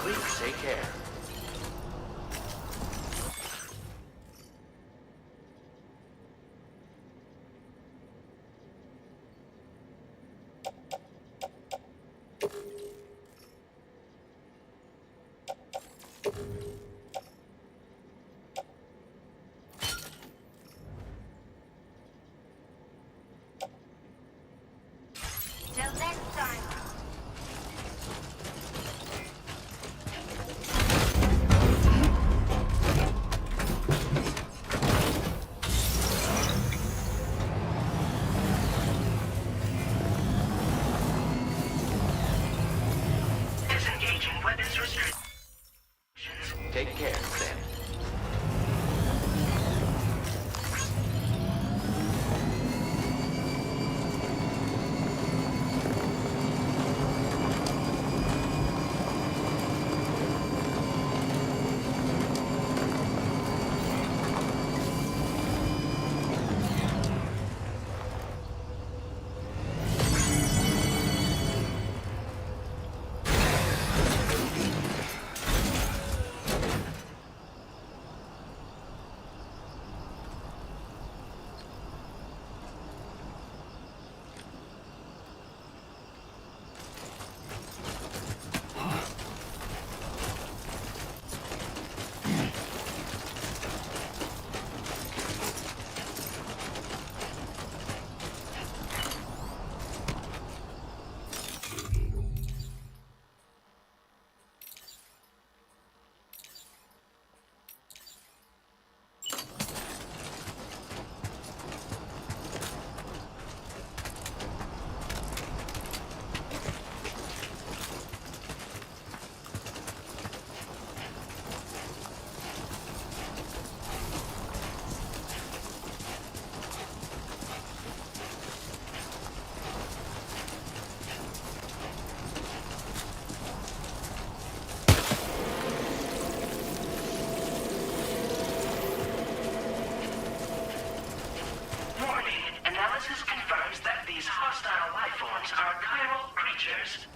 Please take care. Till next time. Disengaging weapons restrictions. Take care, Sam. analysis confirms that these hostile life forms are chiral creatures.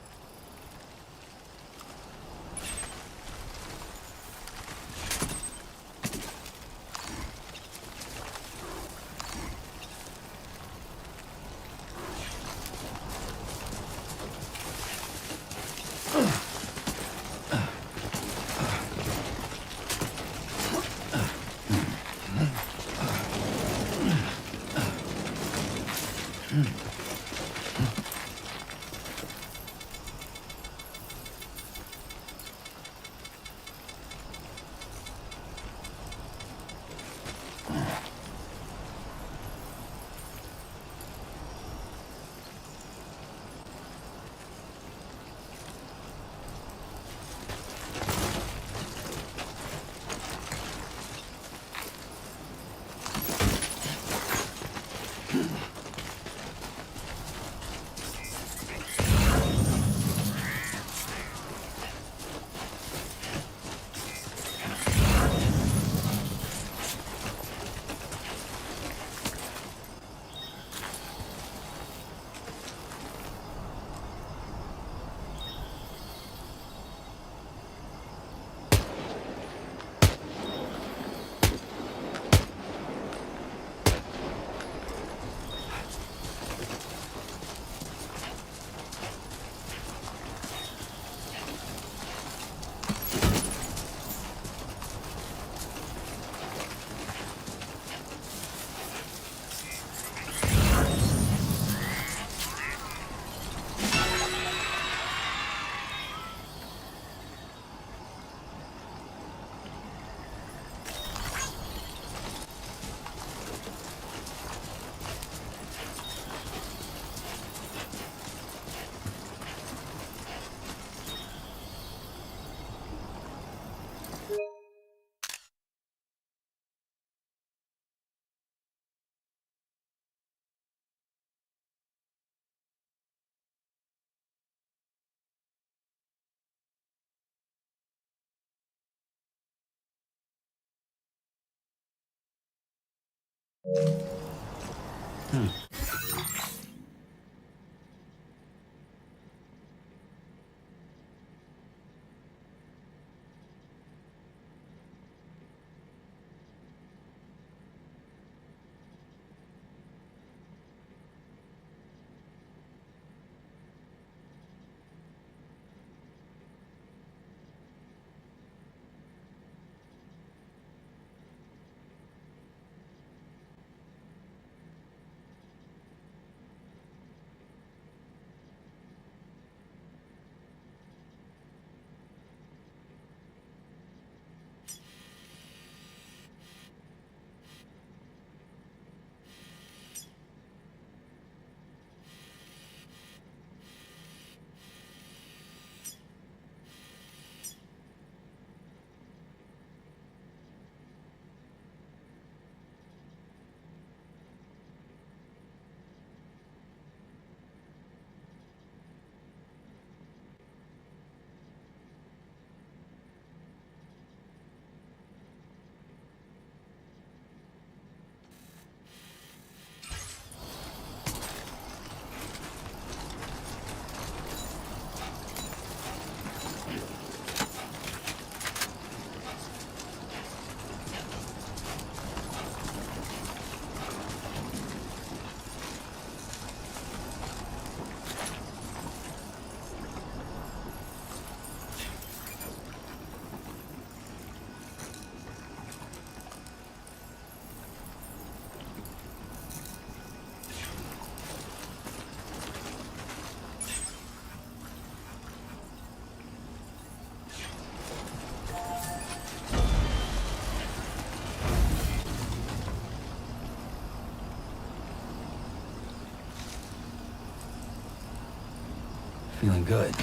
Feeling good.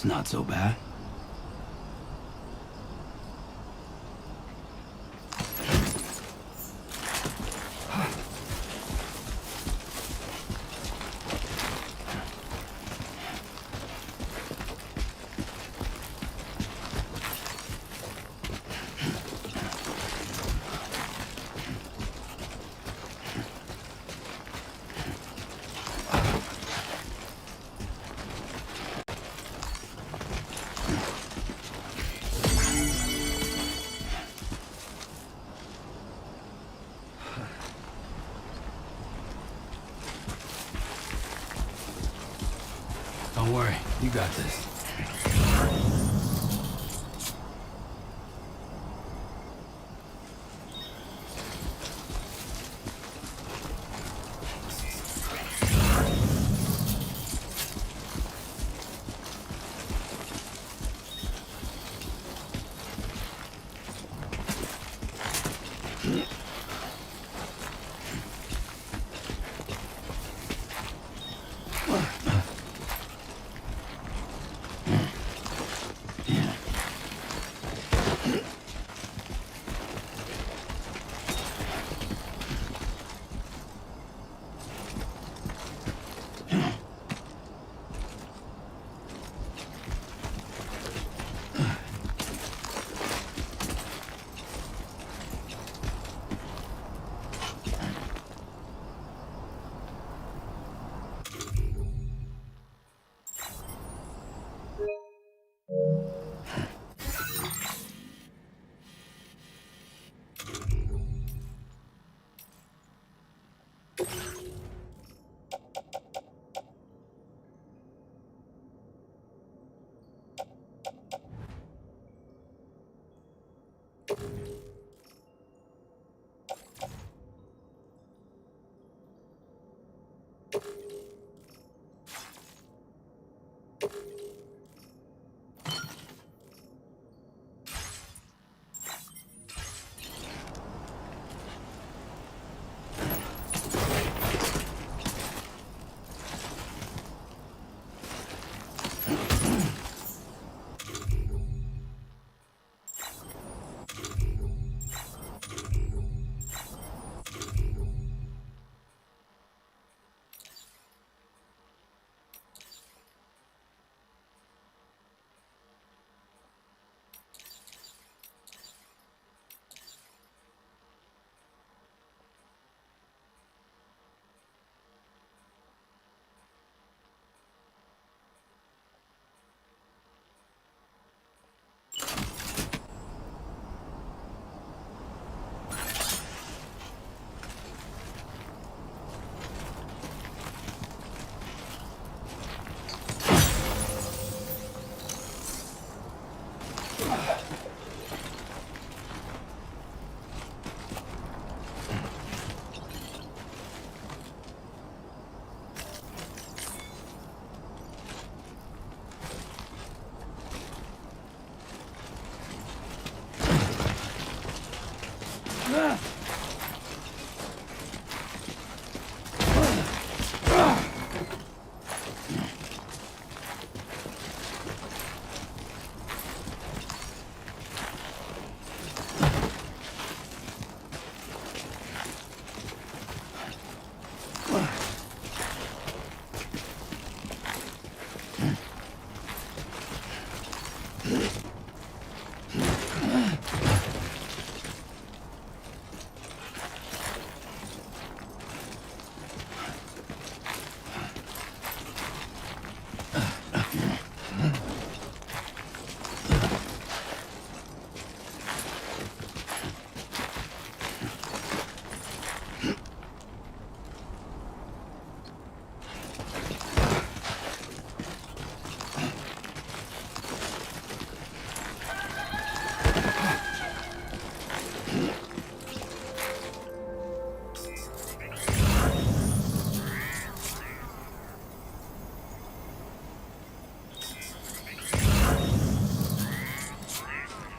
That's not so bad. Don't worry, you got this.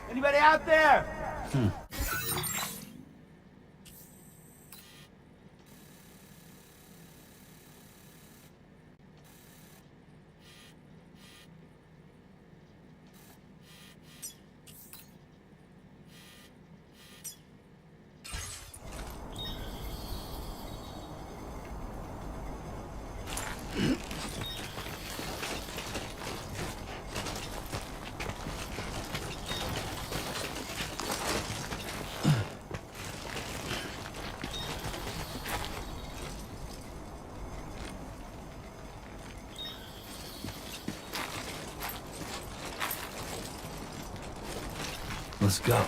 Anybody out there? Let's go.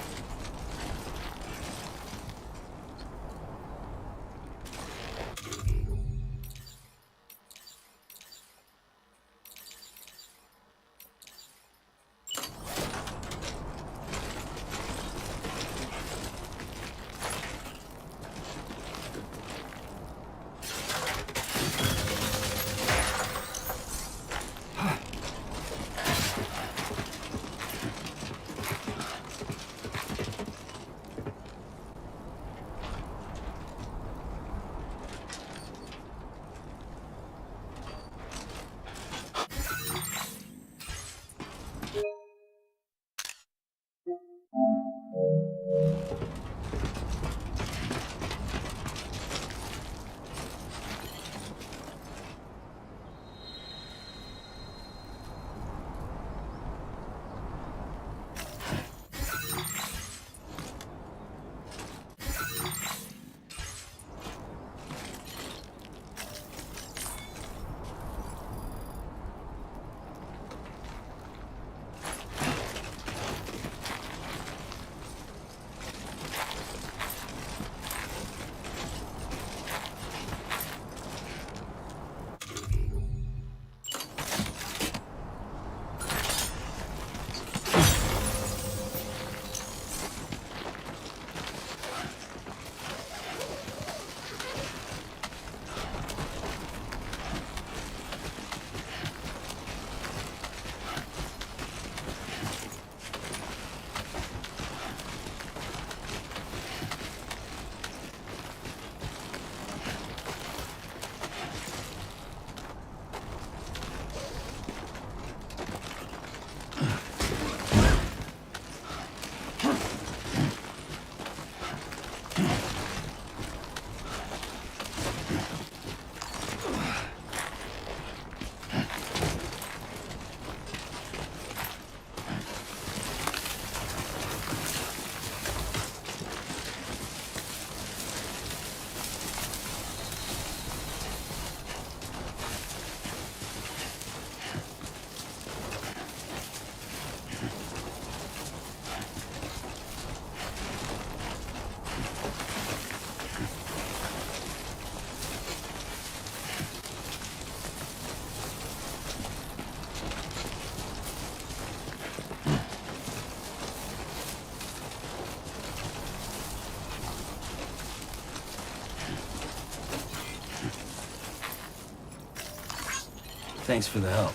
Thanks for the help.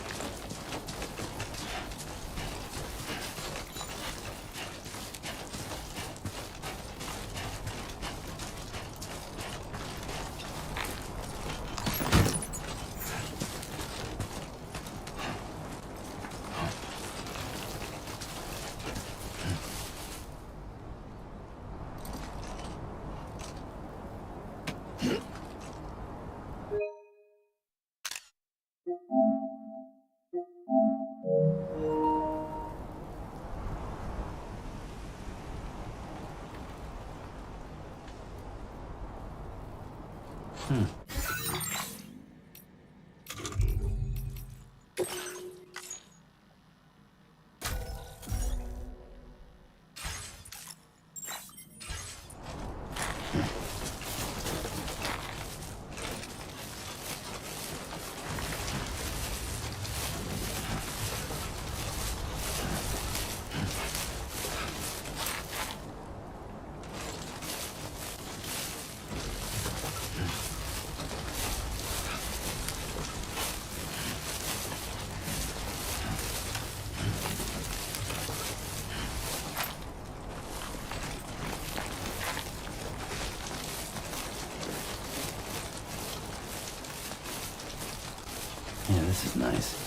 Yeah, this is nice.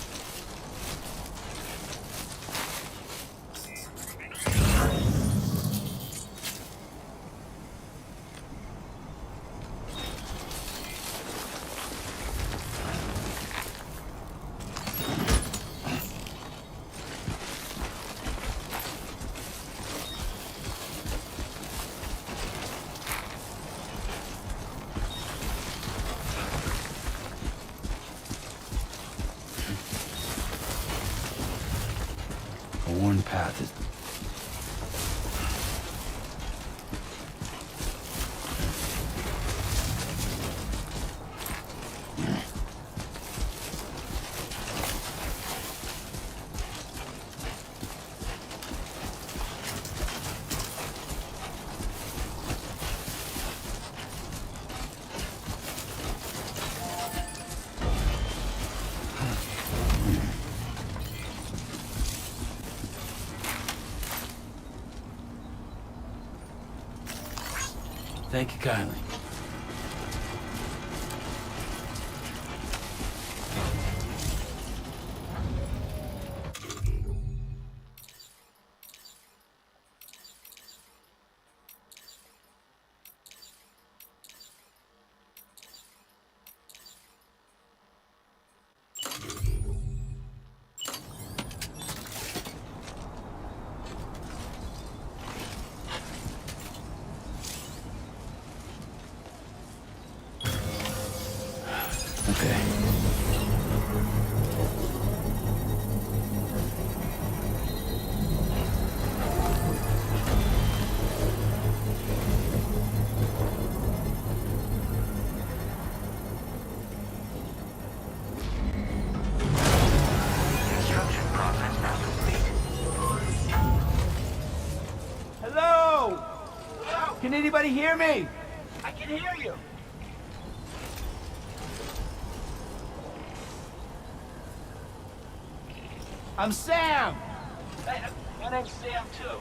A worn path is Thank you kindly. Okay. Construction process now complete. Hello? Can anybody hear me? I can hear you. I'm Sam. My name's Sam too.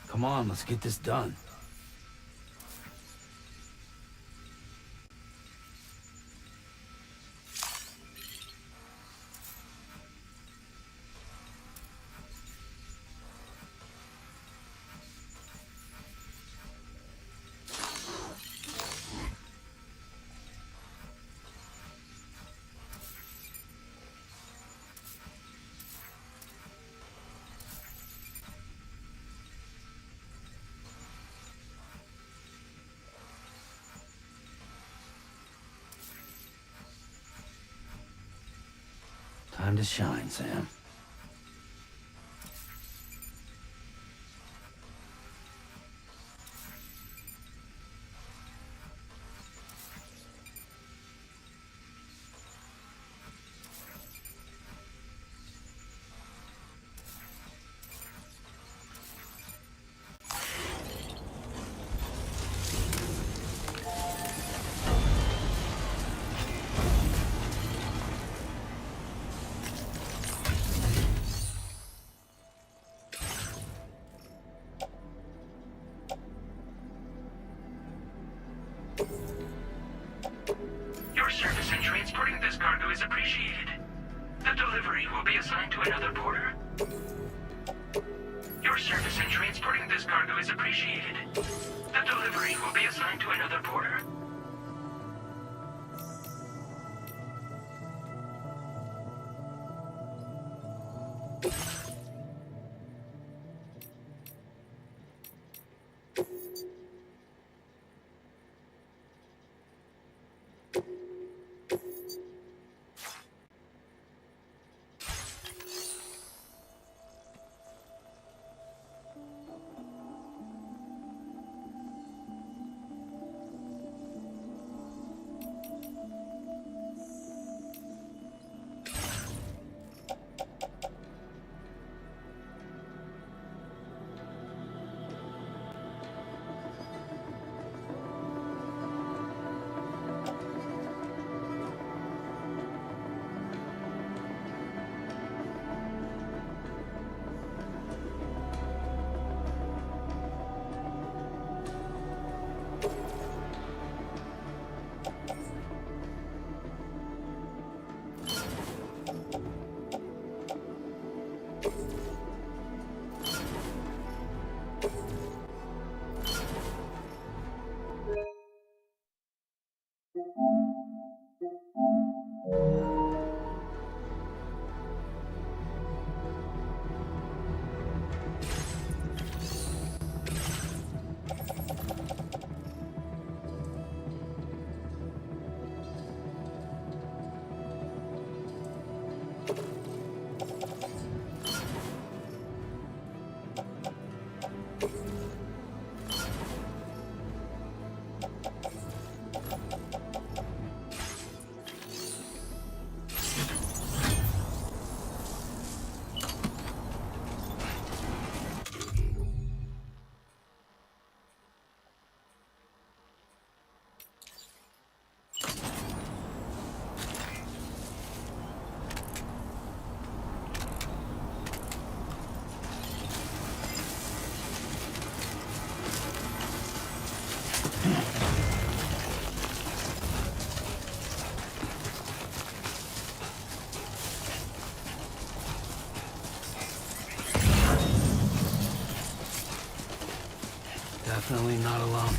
Come on, let's get this done. Time to shine, Sam. Your service in transporting this cargo is appreciated. The delivery will be assigned to another porter. Your service in transporting this cargo is appreciated. The delivery will be assigned to another porter. Definitely not alone.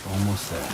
Almost there.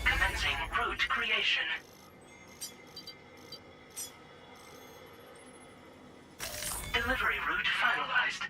Commencing route creation. Delivery route finalized.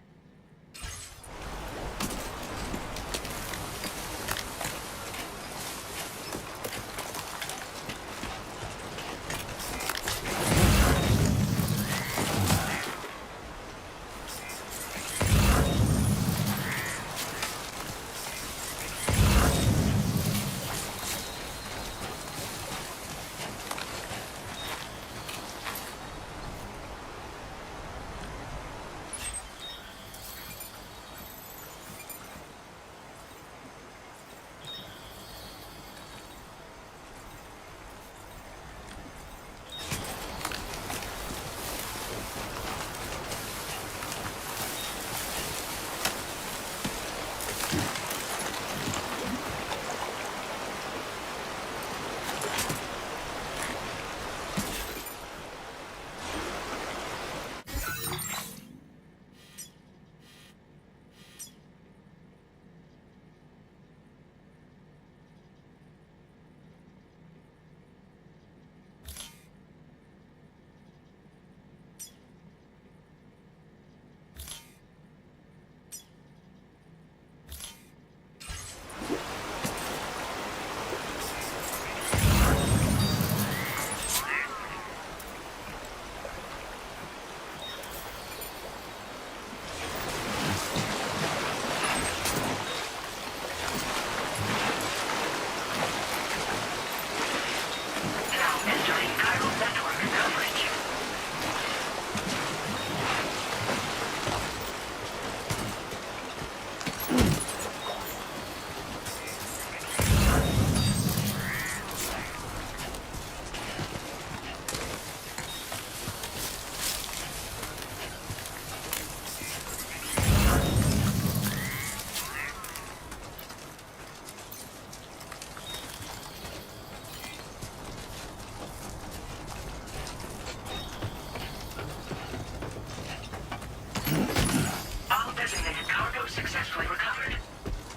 Successfully recovered.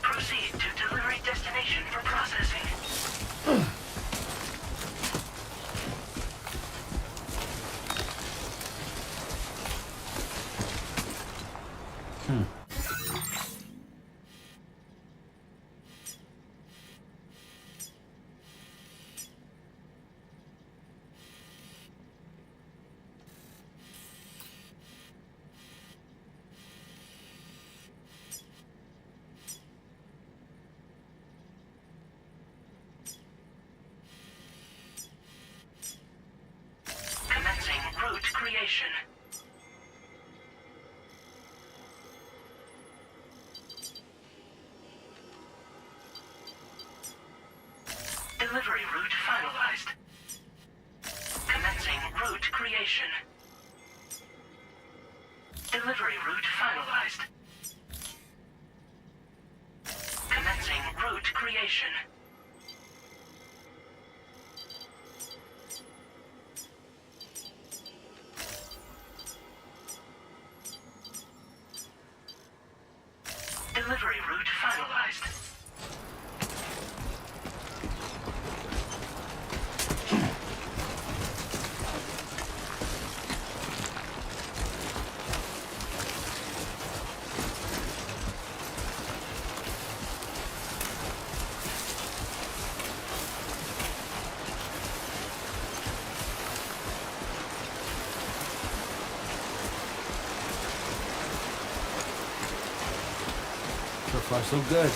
Proceed to delivery destination for processing. Commencing route creation. Delivery route finalized. Commencing route creation. Delivery route finalized. Commencing route creation. Delivery route finalized. So far, so good.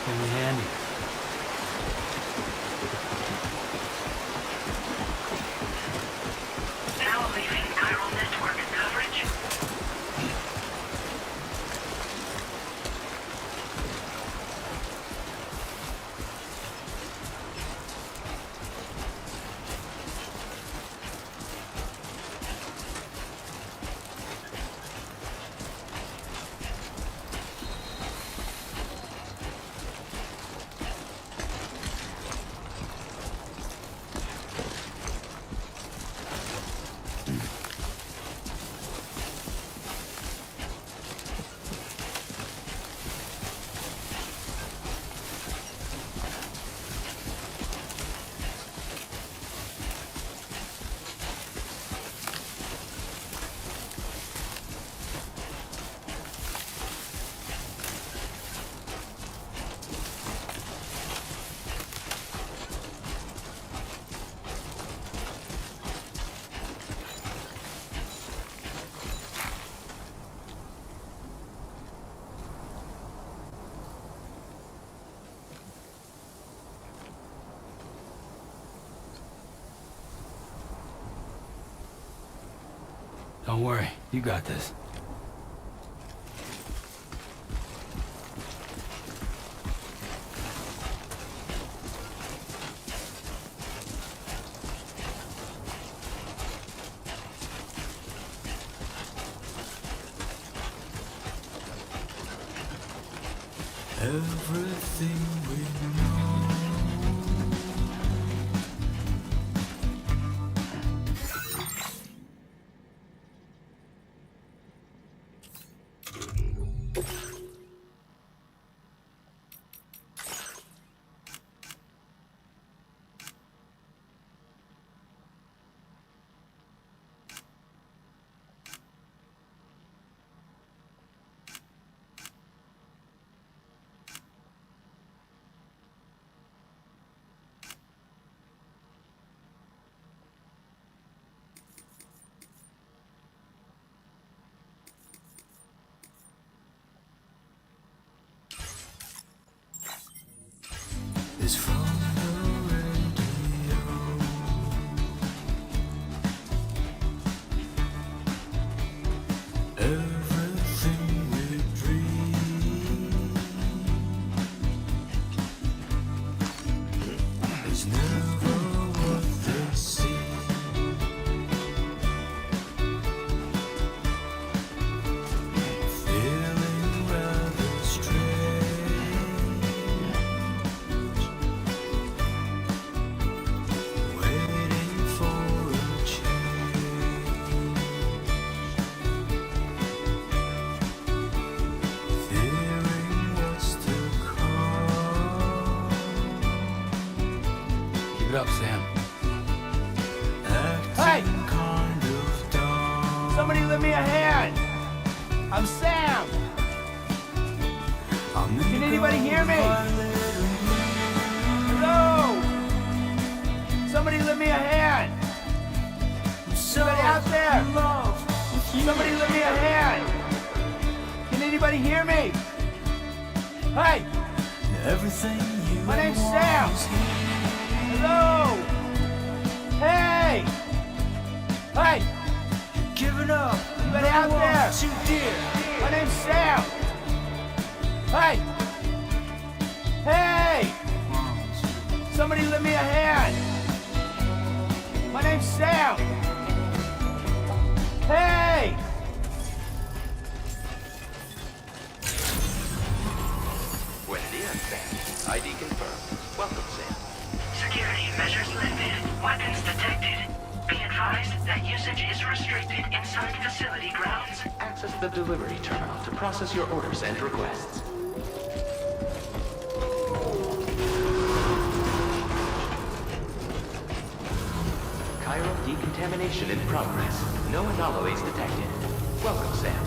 Came in handy. Now leaving chiral network coverage. Don't worry, you got this. Everything we know. Is from the radio. Everything we dream is never what they seem. Feeling rather strange. Waiting for a change, fearing what's to come. Keep it up, Sam. Hey! Acting kind of dumb. Somebody lend me a hand! I'm Sam! Can anybody hear me? Hello! Somebody lend me a hand! Somebody out there! Somebody lend me a hand! Can anybody hear me? Hey! Everything you My name's want Sam. is here. Hello! Hey! Hey! Giving up. Anybody out there? Too dear. My name's Sam! Hey! Hey! Somebody lend me a hand! My name's Sam! Hey! Buen dia, Sam. ID confirmed. Welcome, Sam. Security measures lifted. Weapons detected. Be advised that usage is restricted inside facility grounds. Access the delivery terminal to process your orders and requests. Chiral decontamination in progress. No anomalies detected. Welcome, Sam.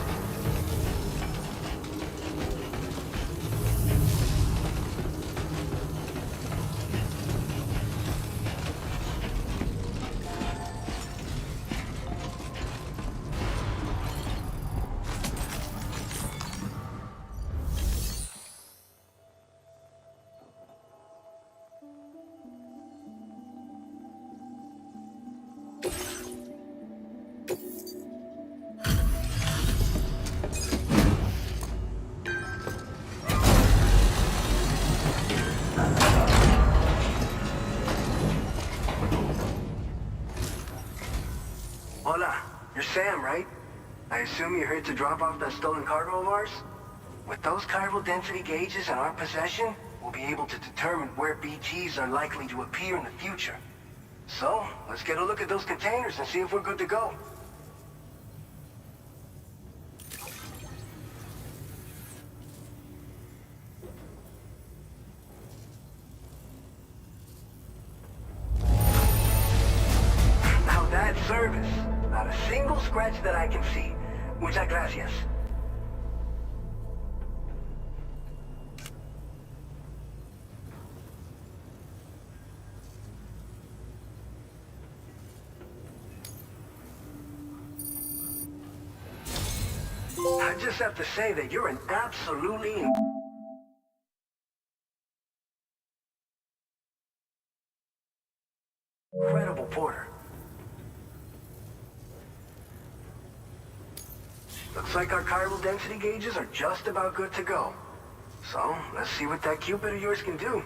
Sam, right? I assume you're here to drop off that stolen cargo of ours? With those chiral density gauges in our possession, we'll be able to determine where BTs are likely to appear in the future. So, let's get a look at those containers and see if we're good to go. Now that's service. Not a single scratch that I can see. Muchas gracias. I just have to say that you're an absolutely incredible porter. Looks like our chiral density gauges are just about good to go. So, let's see what that Cupid of yours can do.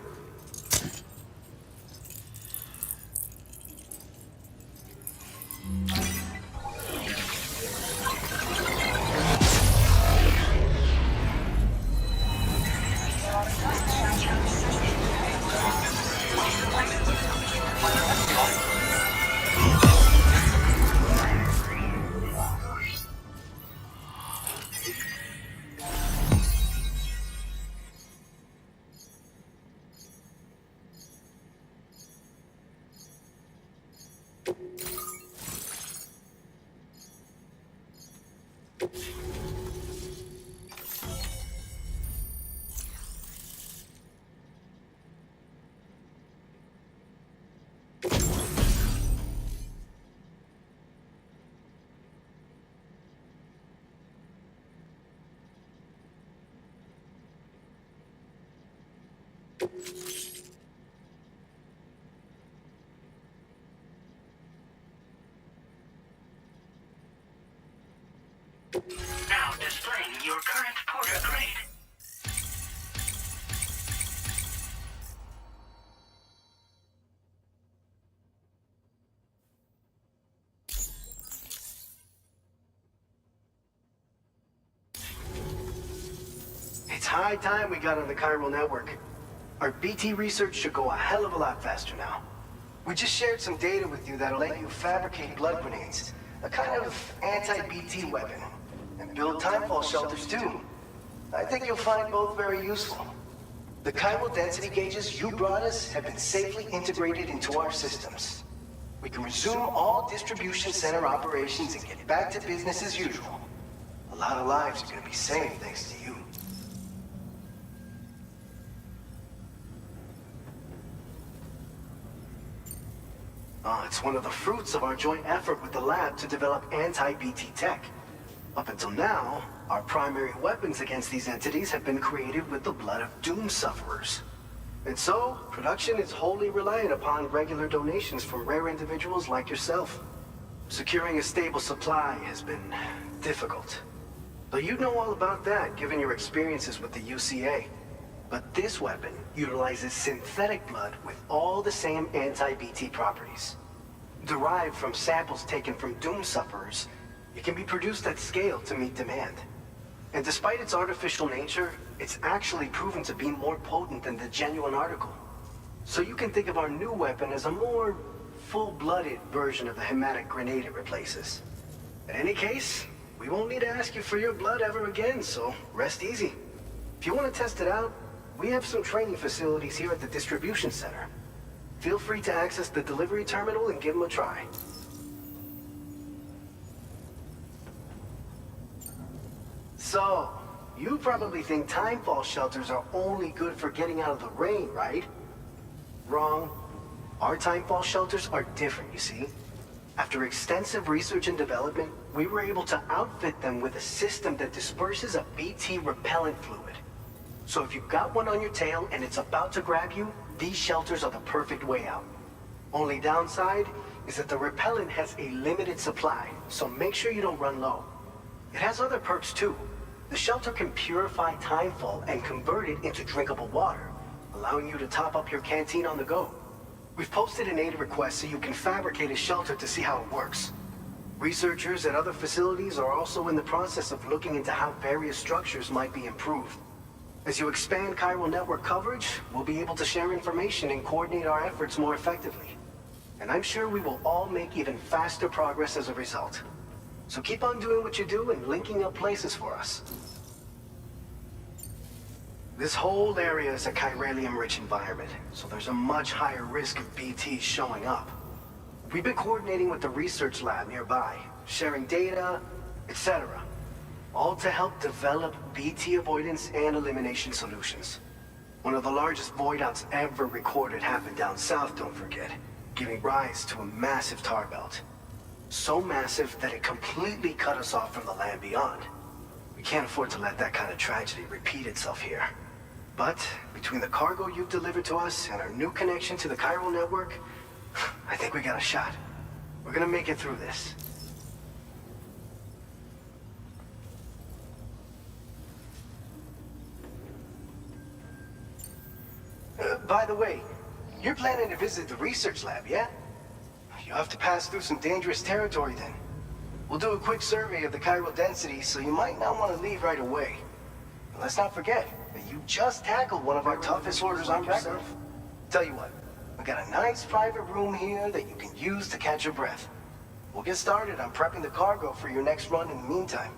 Now displaying your current porter grade. It's high time we got on the chiral network. Our BT research should go a hell of a lot faster now. We just shared some data with you that'll let you fabricate blood grenades, a kind of anti-BT weapon, and build timefall shelters too. I think you'll find both very useful. The chiral density gauges you brought us have been safely integrated into our systems. We can resume all distribution center operations and get back to business as usual. A lot of lives are gonna be saved thanks to you. It's one of the fruits of our joint effort with the lab to develop anti-BT tech. Up until now, our primary weapons against these entities have been created with the blood of doom sufferers. And so, production is wholly reliant upon regular donations from rare individuals like yourself. Securing a stable supply has been difficult. But you know all about that, given your experiences with the UCA. But this weapon utilizes synthetic blood with all the same anti-BT properties. Derived from samples taken from doom sufferers, it can be produced at scale to meet demand. And despite its artificial nature, it's actually proven to be more potent than the genuine article. So you can think of our new weapon as a more full-blooded version of the hematic grenade it replaces. In any case, we won't need to ask you for your blood ever again, so rest easy. If you want to test it out, we have some training facilities here at the distribution center. Feel free to access the delivery terminal and give them a try. So, you probably think timefall shelters are only good for getting out of the rain, right? Wrong. Our timefall shelters are different, you see. After extensive research and development, we were able to outfit them with a system that disperses a BT repellent fluid. So if you've got one on your tail and it's about to grab you, these shelters are the perfect way out. Only downside is that the repellent has a limited supply, so make sure you don't run low. It has other perks too. The shelter can purify timefall and convert it into drinkable water, allowing you to top up your canteen on the go. We've posted an aid request so you can fabricate a shelter to see how it works. Researchers at other facilities are also in the process of looking into how various structures might be improved. As you expand chiral network coverage, we'll be able to share information and coordinate our efforts more effectively. And I'm sure we will all make even faster progress as a result. So keep on doing what you do and linking up places for us. This whole area is a chiralium-rich environment, so there's a much higher risk of BTs showing up. We've been coordinating with the research lab nearby, sharing data, etc. All to help develop BT avoidance and elimination solutions. One of the largest void outs ever recorded happened down south, don't forget, giving rise to a massive tar belt. So massive that it completely cut us off from the land beyond. We can't afford to let that kind of tragedy repeat itself here. But between the cargo you've delivered to us and our new connection to the chiral network, I think we got a shot. We're gonna make it through this. By the way, you're planning to visit the research lab, yeah? You'll have to pass through some dangerous territory then. We'll do a quick survey of the chiral density, so you might not want to leave right away. And let's not forget that you just tackled one of our toughest orders on record. Tell you what, we got a nice private room here that you can use to catch your breath. We'll get started on prepping the cargo for your next run in the meantime.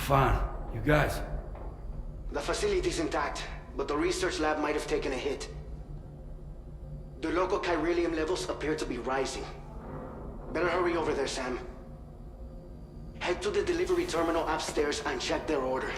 Fine. You guys? The facility's intact, but the research lab might have taken a hit. The local chiralium levels appear to be rising. Better hurry over there, Sam. Head to the delivery terminal upstairs and check their order.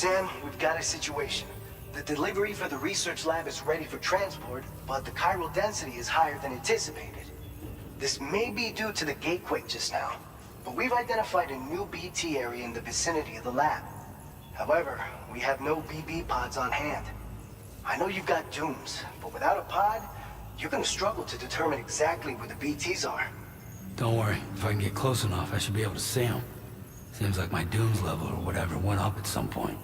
Sam, we've got a situation. The delivery for the research lab is ready for transport, but the chiral density is higher than anticipated. This may be due to the gatequake just now, but we've identified a new BT area in the vicinity of the lab. However, we have no BB pods on hand. I know you've got dooms, but without a pod, you're gonna struggle to determine exactly where the BTs are. Don't worry, if I can get close enough, I should be able to see them. Seems like my dooms level or whatever went up at some point.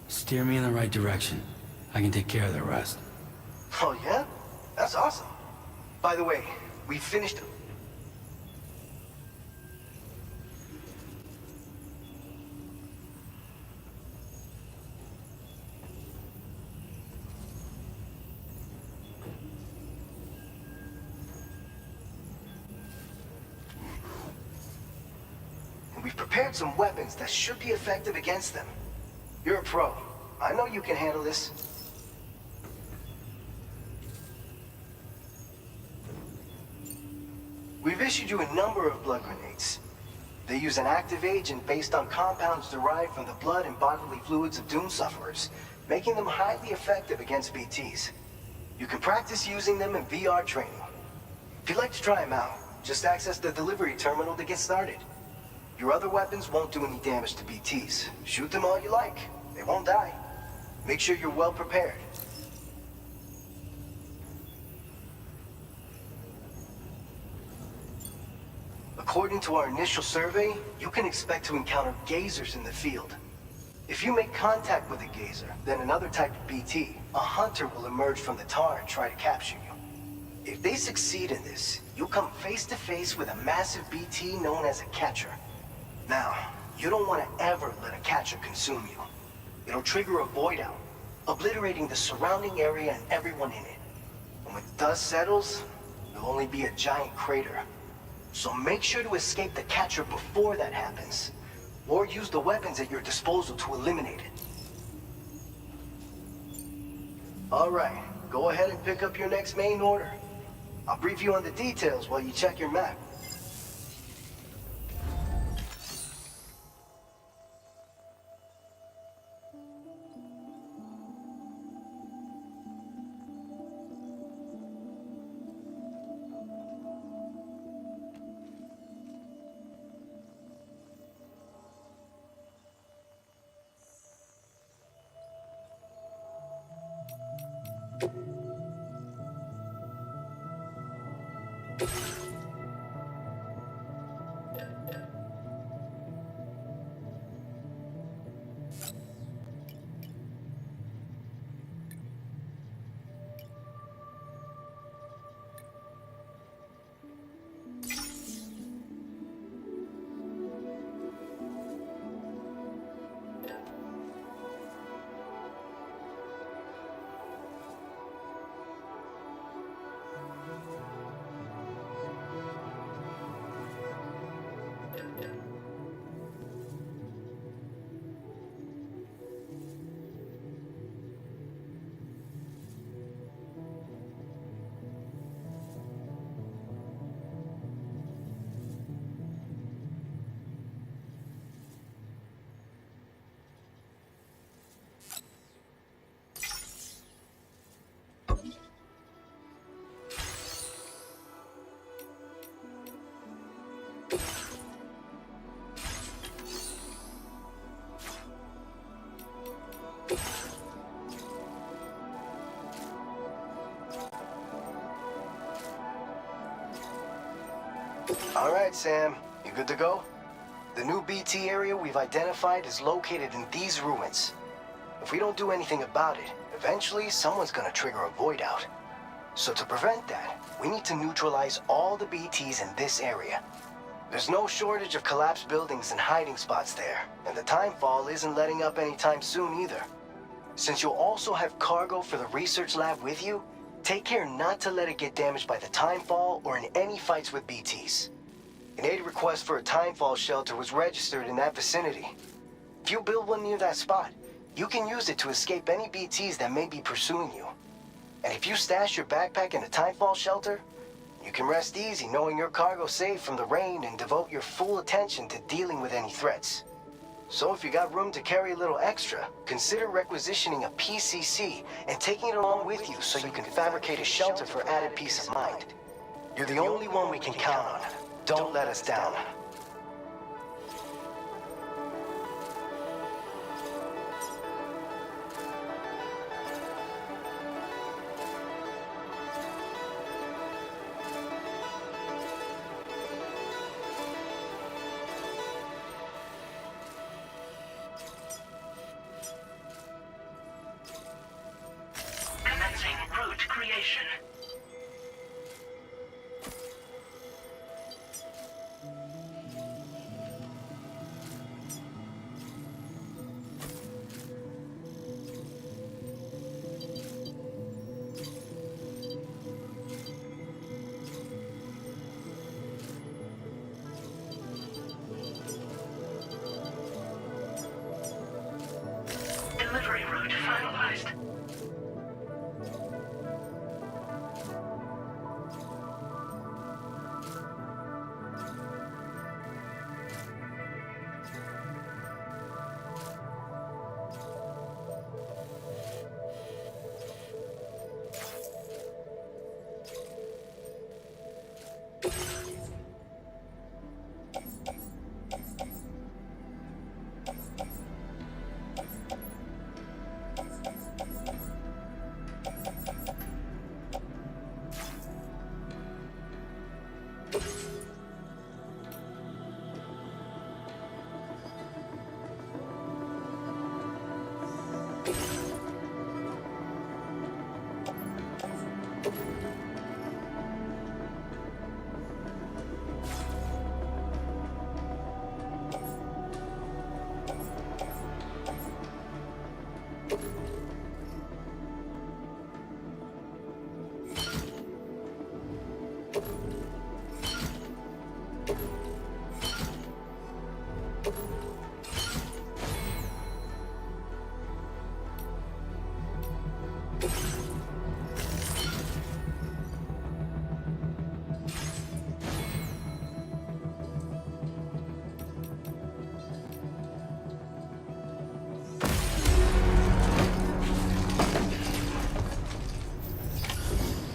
Steer me in the right direction. I can take care of the rest. Oh yeah? That's awesome. By the way, we finished... We've prepared some weapons that should be effective against them. You're a pro. I know you can handle this. We've issued you a number of blood grenades. They use an active agent based on compounds derived from the blood and bodily fluids of Doom sufferers, making them highly effective against BTs. You can practice using them in VR training. If you'd like to try them out, just access the delivery terminal to get started. Your other weapons won't do any damage to BTs. Shoot them all you like. They won't die. Make sure you're well prepared. According to our initial survey, you can expect to encounter gazers in the field. If you make contact with a gazer, then another type of BT, a hunter will emerge from the tar and try to capture you. If they succeed in this, you'll come face to face with a massive BT known as a catcher. Now, you don't want to ever let a catcher consume you. It'll trigger a void out, obliterating the surrounding area and everyone in it. And when dust settles, there'll only be a giant crater. So make sure to escape the catcher before that happens, or use the weapons at your disposal to eliminate it. All right, go ahead and pick up your next main order. I'll brief you on the details while you check your map. All right, Sam. You good to go? The new BT area we've identified is located in these ruins. If we don't do anything about it, eventually someone's gonna trigger a void out. So to prevent that, we need to neutralize all the BTs in this area. There's no shortage of collapsed buildings and hiding spots there, and the timefall isn't letting up anytime soon either. Since you'll also have cargo for the research lab with you, take care not to let it get damaged by the timefall or in any fights with BTs. An aid request for a timefall shelter was registered in that vicinity. If you build one near that spot, you can use it to escape any BTs that may be pursuing you. And if you stash your backpack in a timefall shelter, you can rest easy knowing your cargo's safe from the rain and devote your full attention to dealing with any threats. So if you got room to carry a little extra, consider requisitioning a PCC and taking it along with you so you can fabricate a shelter for added peace of mind. You're the only one we can count on. Don't let us down. Commencing route creation. Delivery route finalized.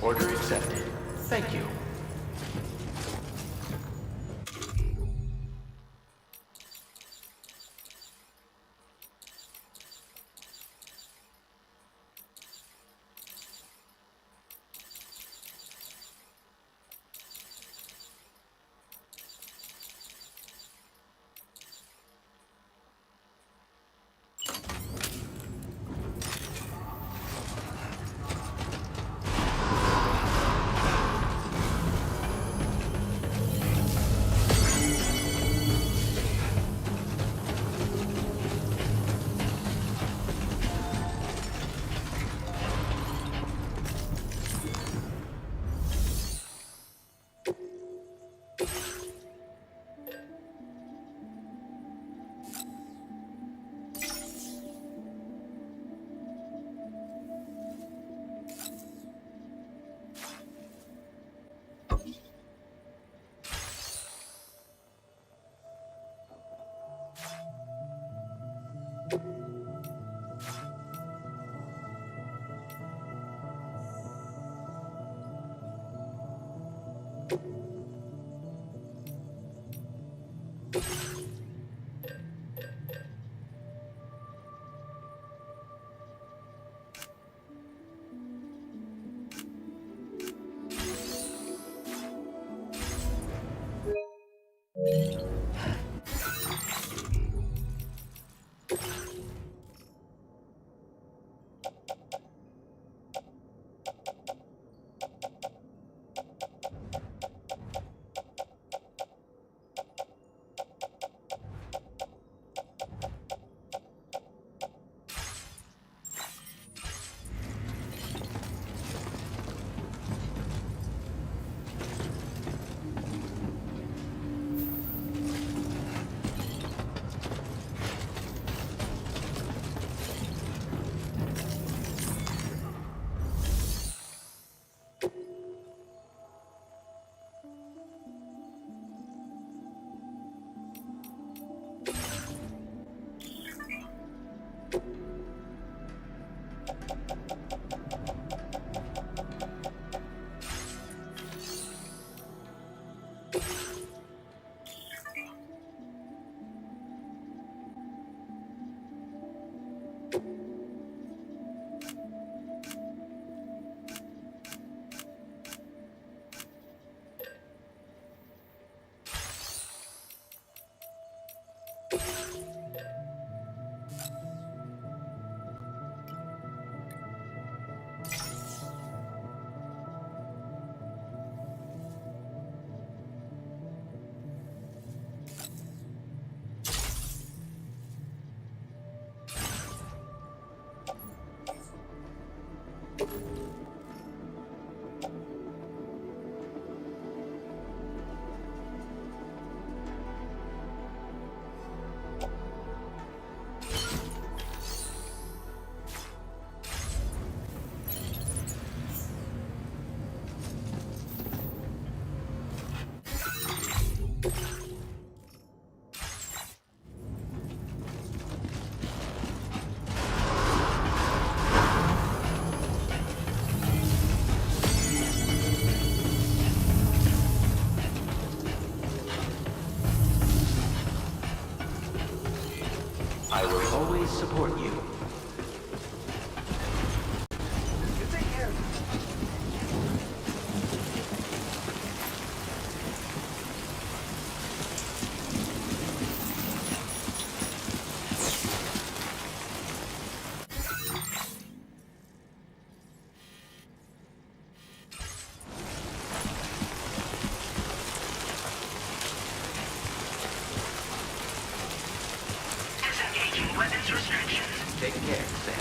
Order accepted. Thank you. always support you. You take care of it. Disengaging weapons restrictions. Take care, Sam.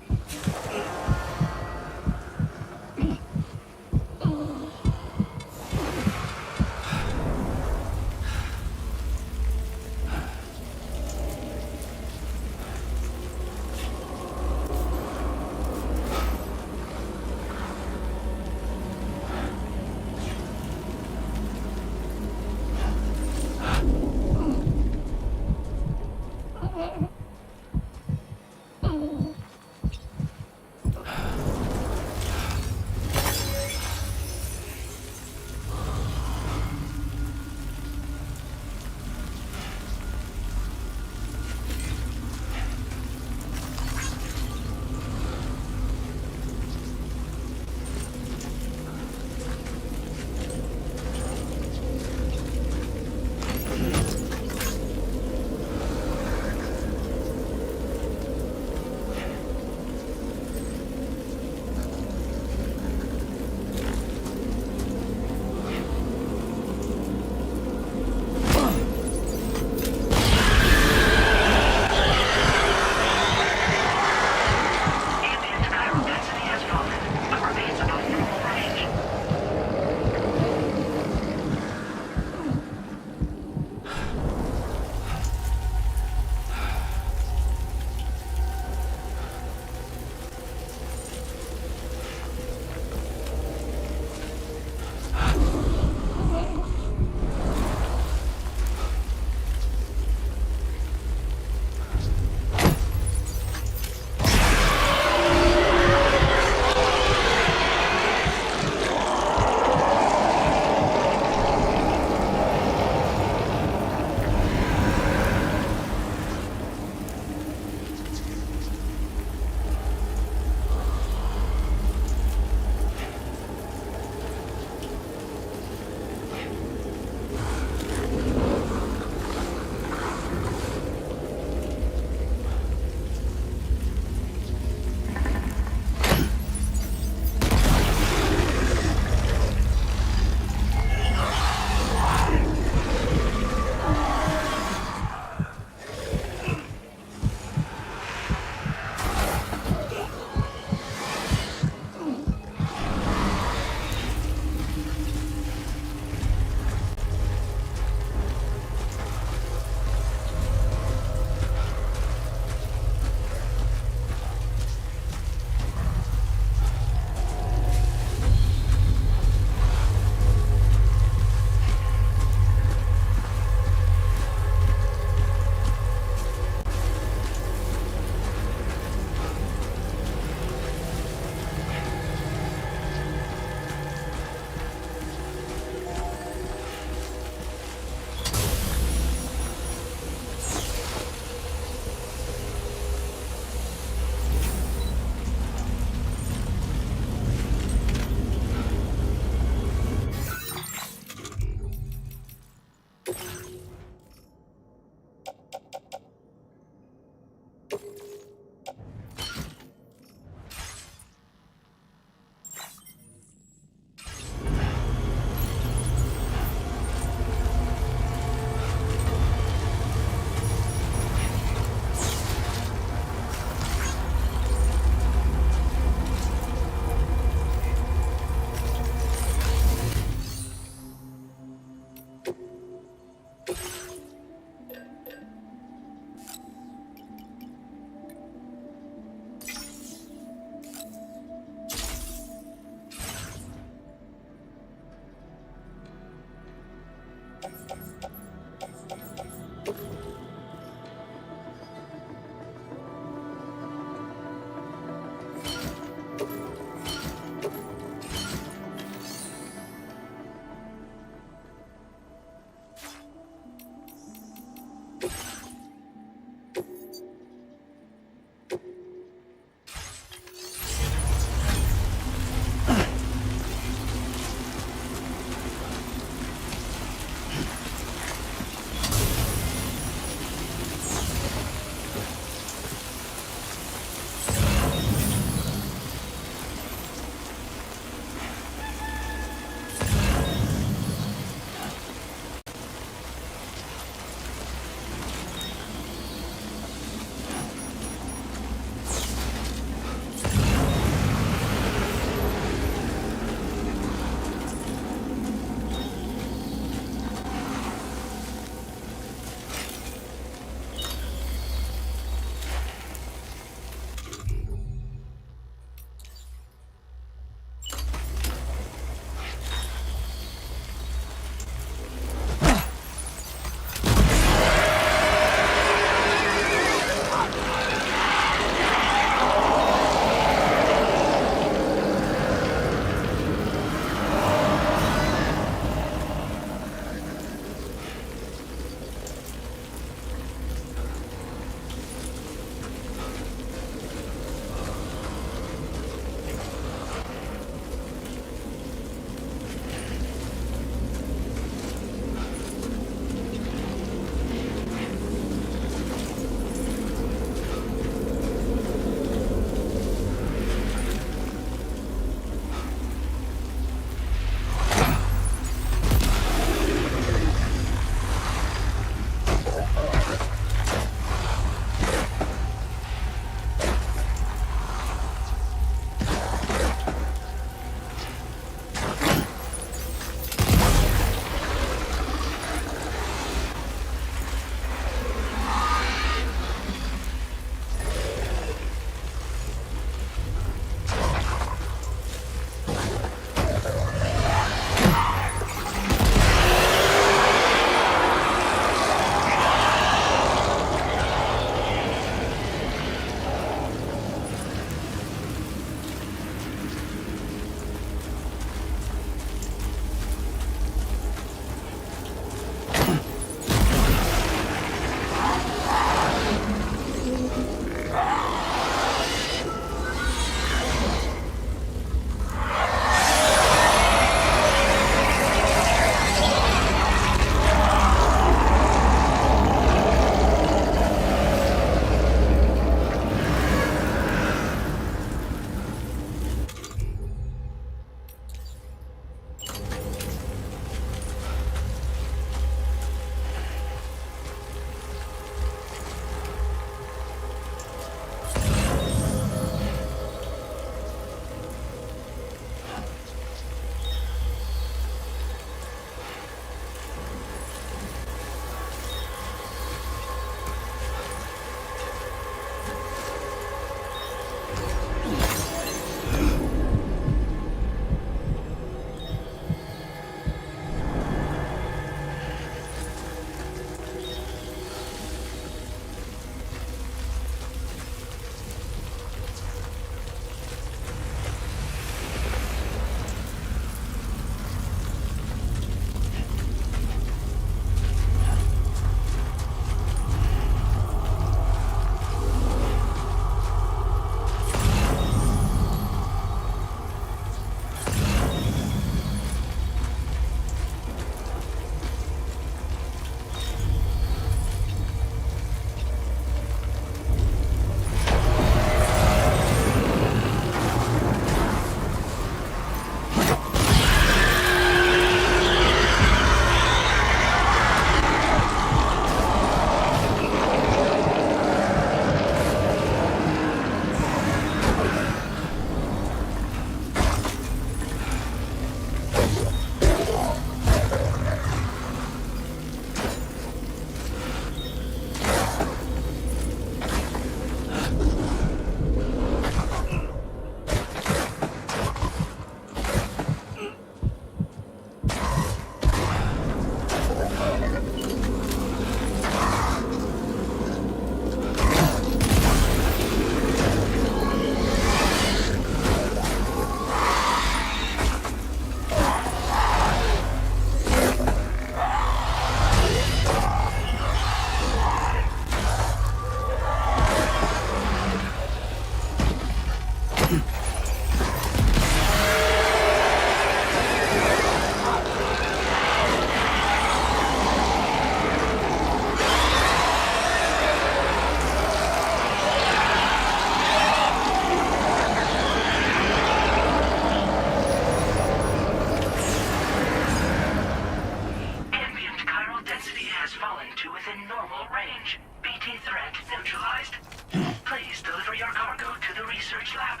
research lab.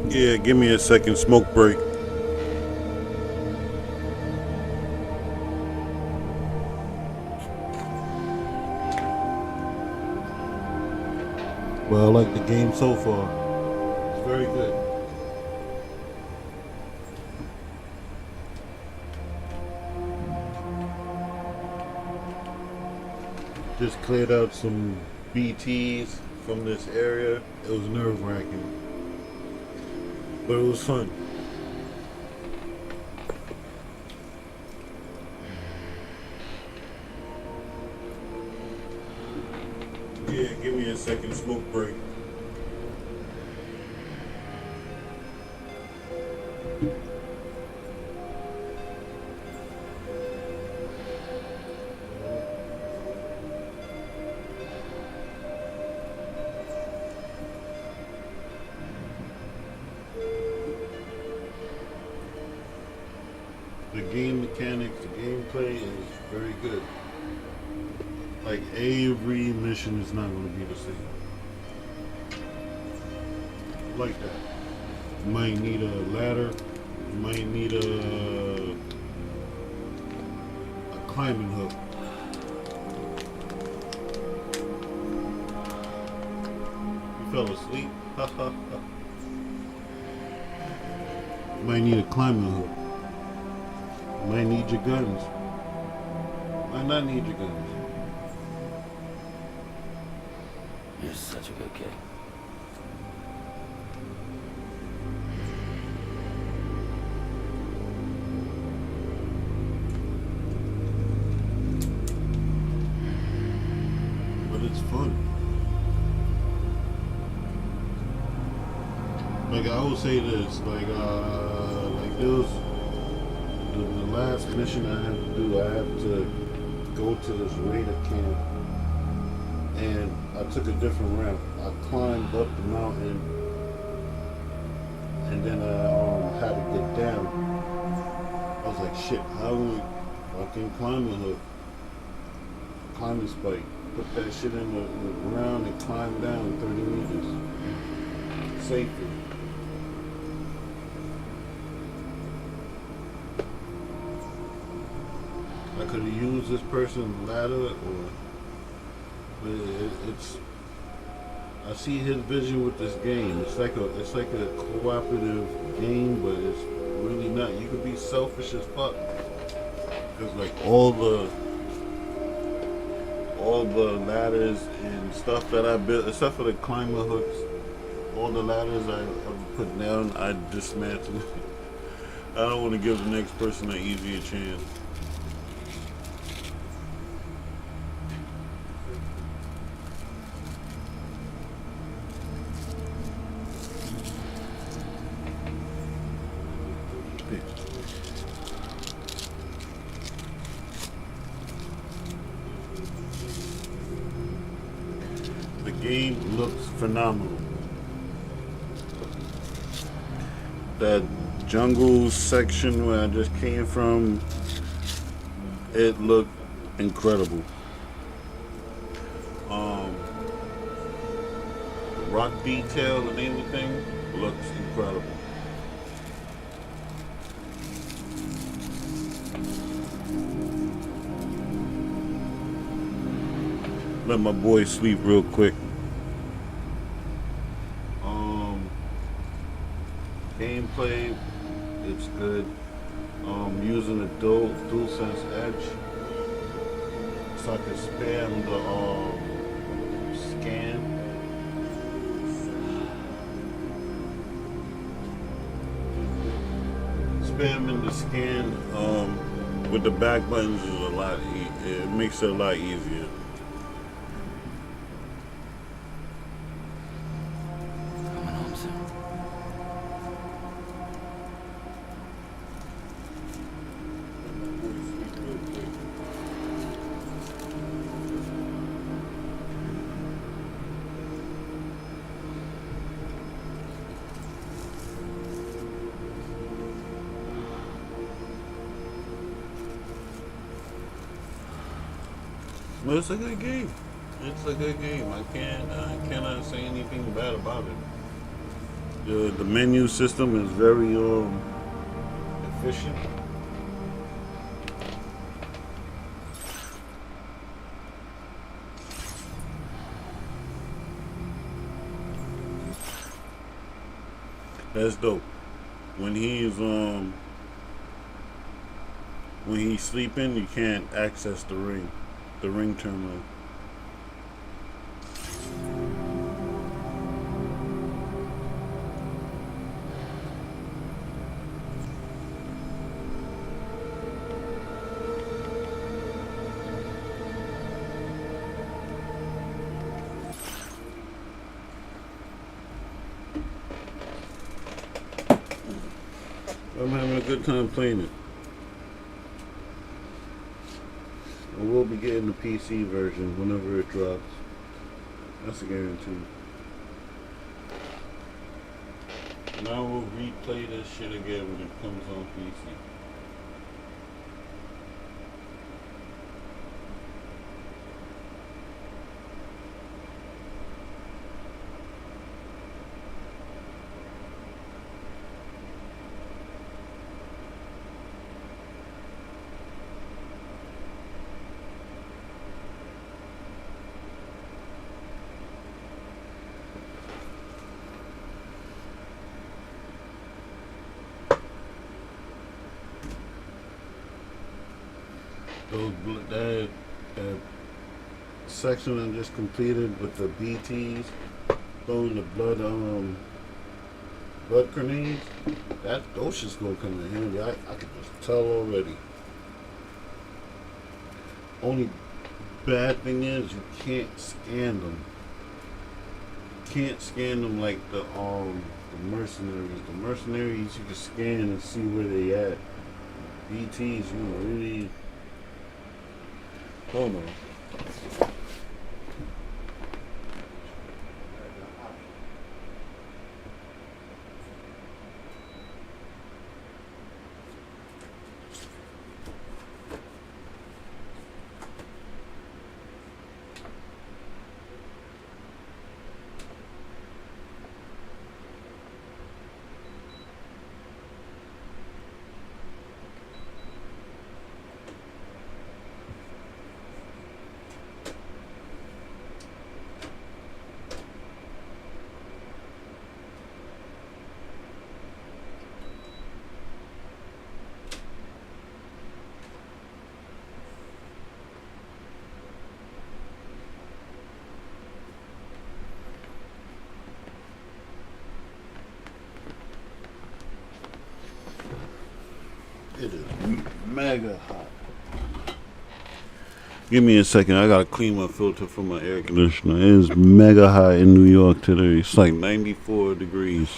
Yeah, give me a second smoke break. Well, I like the game so far. It's very good. Just cleared out some BTs from this area. It was nerve-wracking, but it was fun. Yeah, give me a second smoke break. The game mechanics, the gameplay is very good. Like, every mission is not going to be the same. Like that. You might need a ladder. You might need a climbing hook. You fell asleep? You might need a climbing hook. You might need your guns. Might not need your guns. You're such a good kid. But it's fun. Like, I will say this, like there was the last mission I have to do. I have to go to this raider camp, and I took a different route. I climbed up the mountain, and then I had to get down. I was like, shit, how do I fucking climb the hook? Climbing spike. Put that shit in the ground and climb down 30 meters. Safely. I could have used this person's ladder, but it's. I see his vision with this game. It's like a cooperative game, but it's really not. You could be selfish as fuck, because like all all the ladders and stuff that I built, except for the climber hooks, all the ladders I put down, I dismantled. I don't want to give the next person an easier chance. The game looks phenomenal. That jungle section where I just came from, it looked incredible. The rock detail and everything looks incredible. Let my boy sleep real quick. Gameplay, it's good. Using the DualSense Edge, so I can spam the scan. Spamming the scan with the back buttons is a lot. It makes it a lot easier. Coming home soon. Well, it's a good game. It's a good game. I cannot say anything bad about it. The menu system is very efficient. That's dope. When he's sleeping, you can't access the ring terminal. I'm having a good time playing it. I will be getting the PC version whenever it drops. That's a guarantee. And I will replay this shit again when it comes on PC. That section I just completed with the BTs throwing the blood grenades, those shit's gonna come in handy. I can just tell already. Only bad thing is you can't scan them. Can't scan them like the mercenaries. The mercenaries you can scan and see where they at. BTs, you really. Hold on. mega hot. Give me a second. I gotta clean my filter from my air conditioner. It is mega hot in New York today. It's like 94 degrees.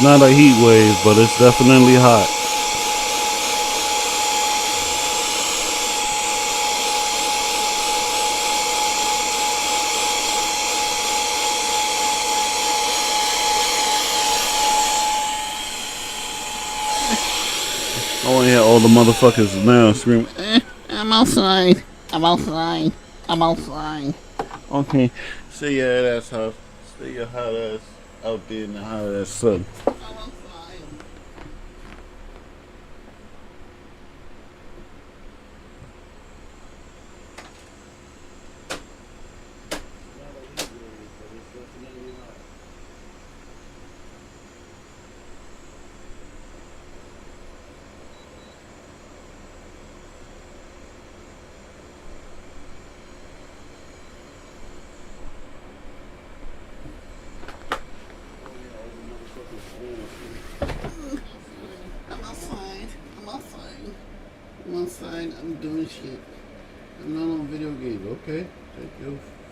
Not a heat wave, but it's definitely hot. I want to hear all the motherfuckers now scream, I'm outside, I'm outside, I'm outside. Okay, stay your ass house. Stay your hot ass out there in the hot ass sun. I'm outside, I'm doing shit. I'm not on video games, okay?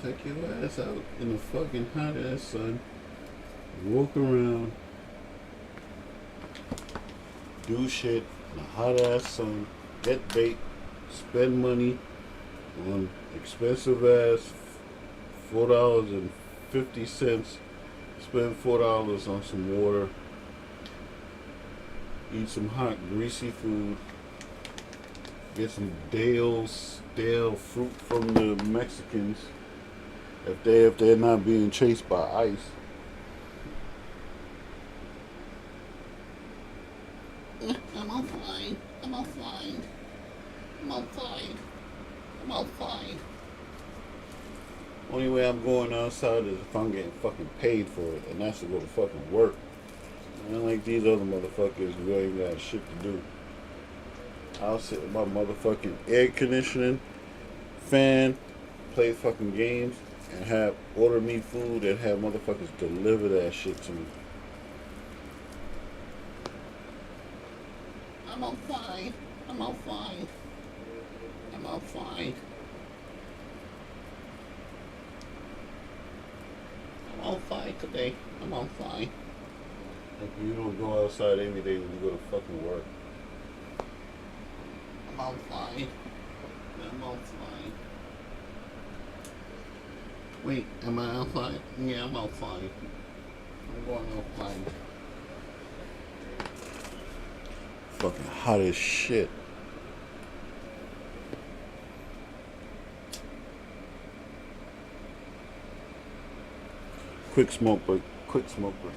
Take your ass out in the fucking hot ass sun. Walk around. Do shit in the hot ass sun. Get bait. Spend money on expensive ass $4.50. Spend $4 on some water. Eat some hot greasy food. Get some stale fruit from the Mexicans if they're not being chased by ICE. I'm outside. I'm outside. I'm outside. I'm outside. Only way I'm going outside is if I'm getting fucking paid for it, and that's to go to fucking work. Unlike these other motherfuckers who ain't got shit to do. I'll sit with my motherfucking air conditioning, fan, play fucking games, and order me food and have motherfuckers deliver that shit to me. I'm outside. I'm outside. I'm outside. I'm outside today. I'm outside. Like you don't go outside every day when you go to fucking work. I'm outside. I'm outside. Wait, am I outside? Yeah, I'm outside. I'm going outside. Fucking hot as shit. Quick smoke break. Quick smoke break.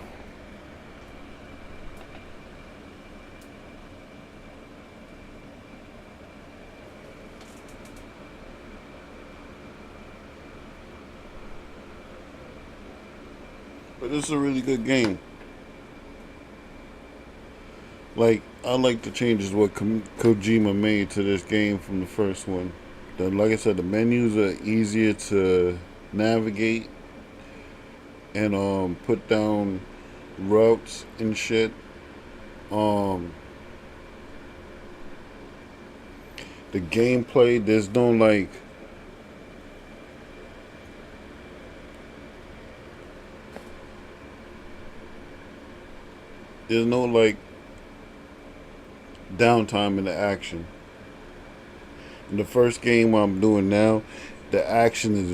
But this is a really good game. Like, I like the changes what Kojima made to this game from the first one. Like I said, the menus are easier to navigate and put down routes and shit. The gameplay, there's no like downtime in the action. In the first game I'm doing now, the action is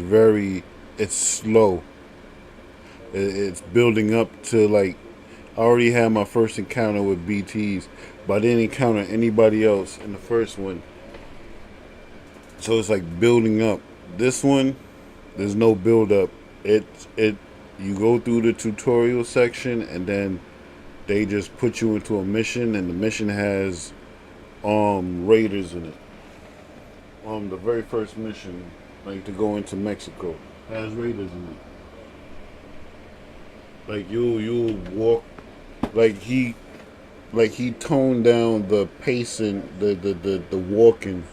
it's slow. It's building up to like, I already had my first encounter with BTs, but I didn't encounter anybody else in the first one. So it's like building up. This one, there's no build up. It you go through the tutorial section and then they just put you into a mission, and the mission has raiders in it. The very first mission, like to go into Mexico, has raiders in it. Like you'll walk, like he toned down the pacing, the walking.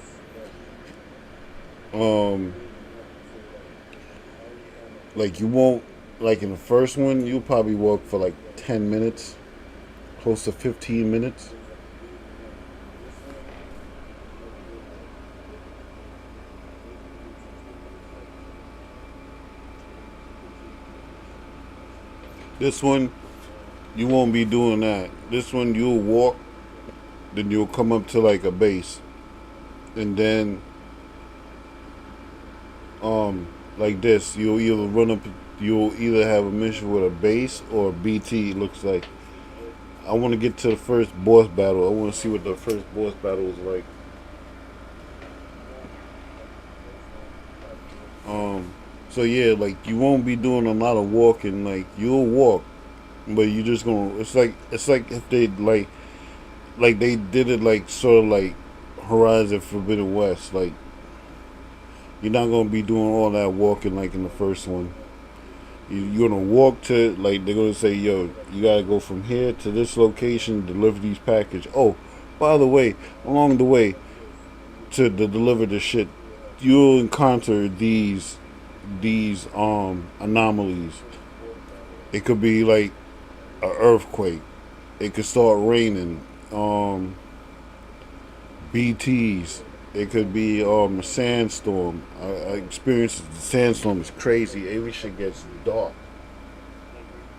Like you won't, like in the first one, you'll probably walk for like 10 minutes, close to 15 minutes. This one, you won't be doing that. This one, you'll walk, then you'll come up to like a base, and then, like this, you'll either run up, you'll either have a mission with a base or a BT. It looks like. I want to get to the first boss battle. I want to see what the first boss battle is like. So yeah, like you won't be doing a lot of walking. Like you'll walk, but you just gonna. It's like if they like they did it like sort of like Horizon Forbidden West. Like you're not gonna be doing all that walking like in the first one. You're gonna walk to, like they're gonna say, yo, you gotta go from here to this location, deliver these packages. Oh, by the way, along the way to deliver the shit, you'll encounter these anomalies. It could be like an earthquake. It could start raining. BTs. It could be a sandstorm. I experienced the sandstorm. It's crazy. Every shit gets dark.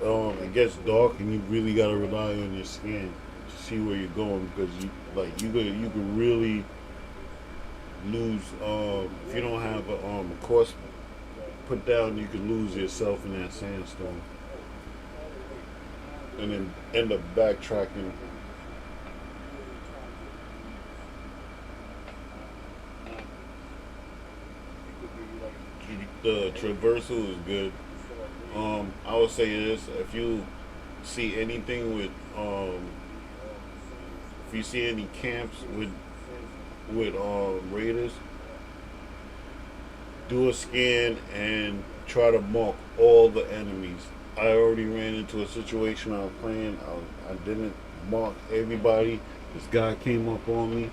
It gets dark, and you really gotta rely on your skin to see where you're going, because you could really lose. If you don't have a course put down, you could lose yourself in that sandstorm, and then end up backtracking. The traversal is good. I would say this: if you see anything with, if you see any camps with raiders, do a scan and try to mark all the enemies. I already ran into a situation I was playing. I didn't mark everybody. This guy came up on me.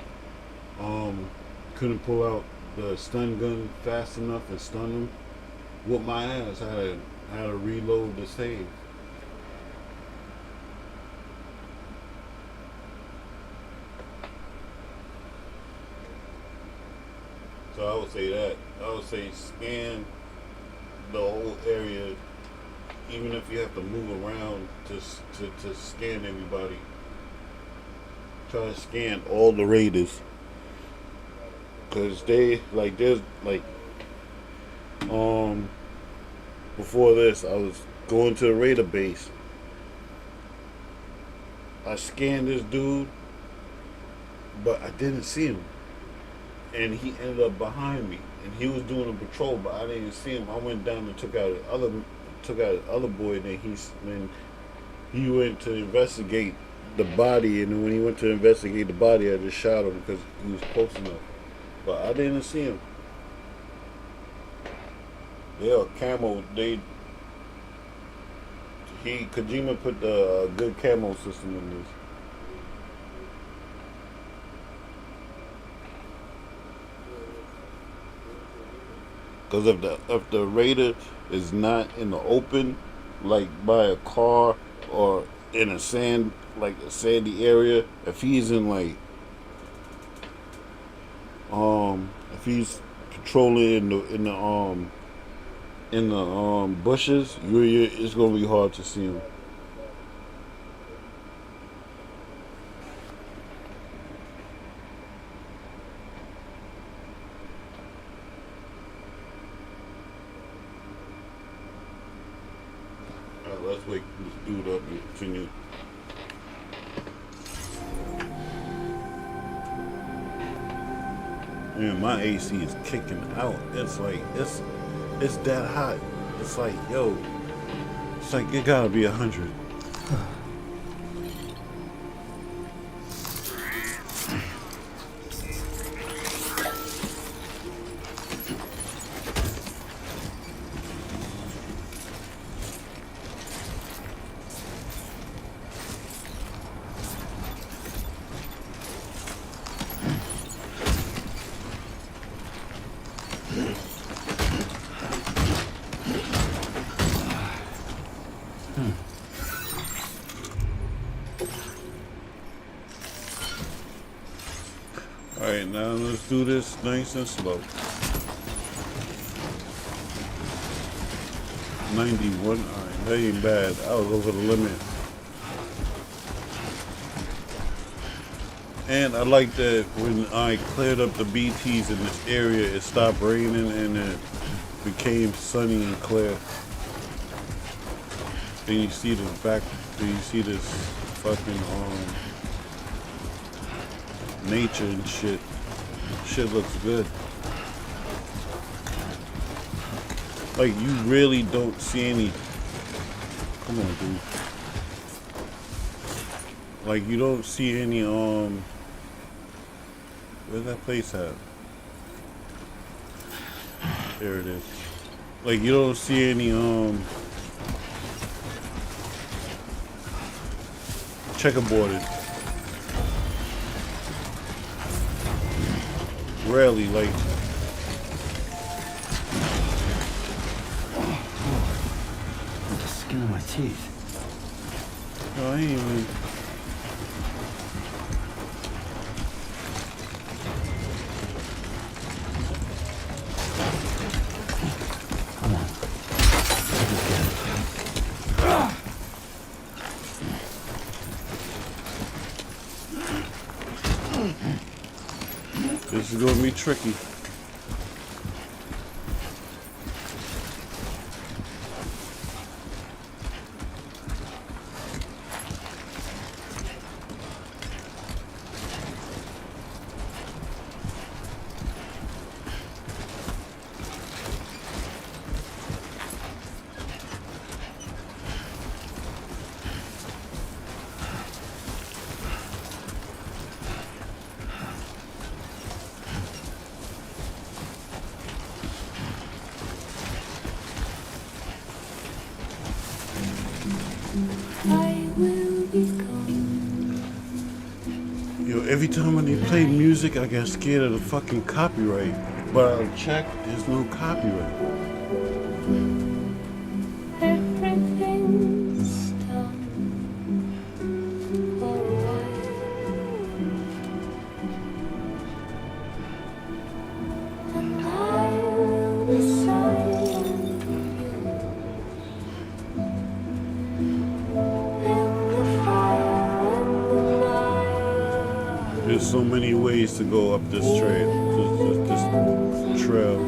Couldn't pull out the stun gun fast enough and stun him. Whooped my ass. I had to reload the save. So I would say that. I would say scan the whole area, even if you have to move around to scan everybody. Try to scan all the raiders, cause there's before this I was going to the raider base. I scanned this dude, but I didn't see him. And he ended up behind me, and he was doing a patrol, but I didn't see him. I went down and took out the other boy, and then he went to investigate the body, and when he went to investigate the body, I just shot him because he was close enough. But I didn't see him. Yeah, camo. Kojima put the good camo system in this. Because if the raider is not in the open, like by a car or in a sandy area, if he's in if he's patrolling in the bushes, it's gonna be hard to see him. dude up and continue. Man, my AC is kicking out. It's like it's that hot. It's like, yo, it's like it gotta be 100. Alright, now let's do this nice and slow. 91, alright, that ain't bad. I was over the limit. And I like that when I cleared up the BTs in this area, it stopped raining and it became sunny and clear. Then you see this back, then you see this fucking nature and shit. Shit looks good. Like, you really don't see any. Come on, dude. Like, you don't see any where's that place at? There it is. Like, you don't see any checkerboarded. Rarely, like. The skin of my teeth. No, I ain't even. Come on. Let's get it. This is gonna be tricky. Yo, every time when they play music, I get scared of the fucking copyright. But I checked, there's no copyright. Everything's done for a while. And I will be silent in the fire and the night. There's so many ways to go up this trail. This trail.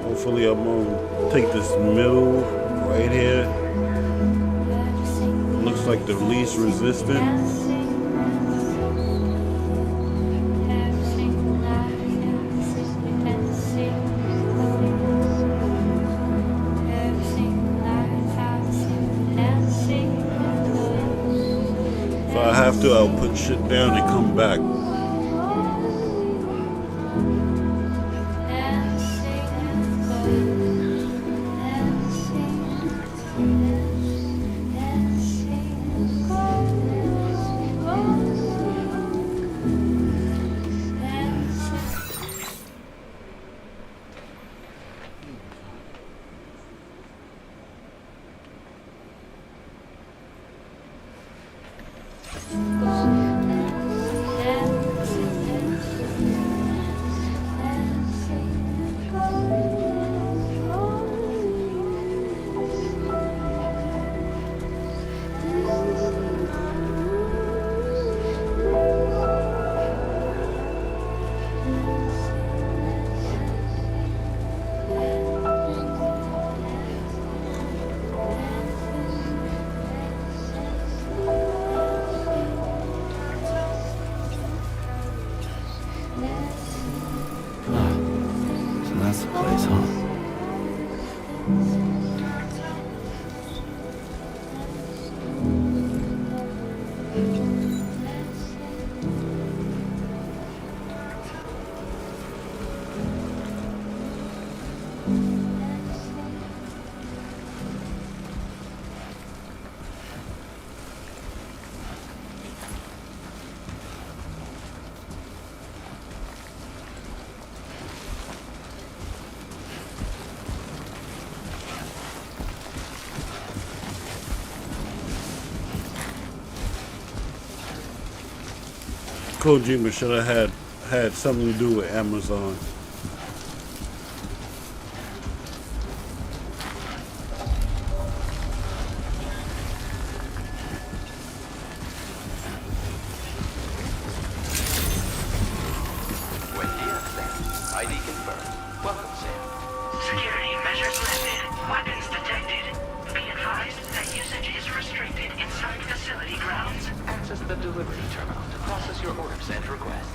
Hopefully I'm gonna take this middle right here. Looks like the least resistant. If I have to, I'll put shit down and come back. Kojima should have had something to do with Amazon. Buen dia, Sam. ID confirmed. Welcome, Sam. Security measures lifted. Weapons detected. Be advised that usage is restricted inside facility grounds. Access the delivery terminal to process your orders and requests.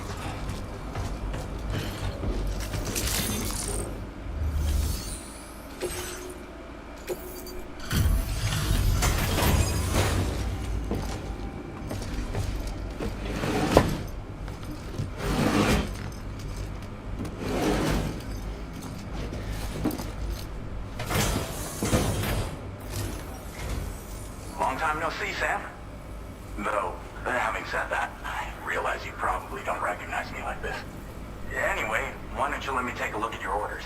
Long time no see, Sam. Though, having said that, I realize you probably don't recognize me like this. Anyway, why don't you let me take a look at your orders?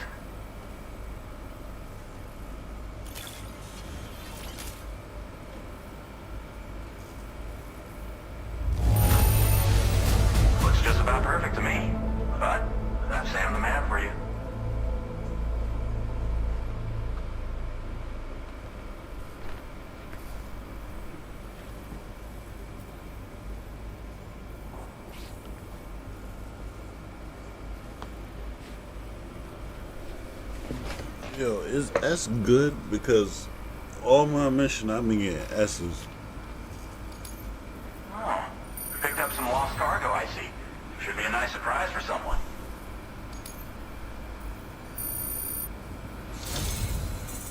Looks just about perfect to me. But, that's Sam the man for you. Yo, is S good? Because all my mission I've been getting S's. Oh, picked up some lost cargo, I see. Should be a nice surprise for someone.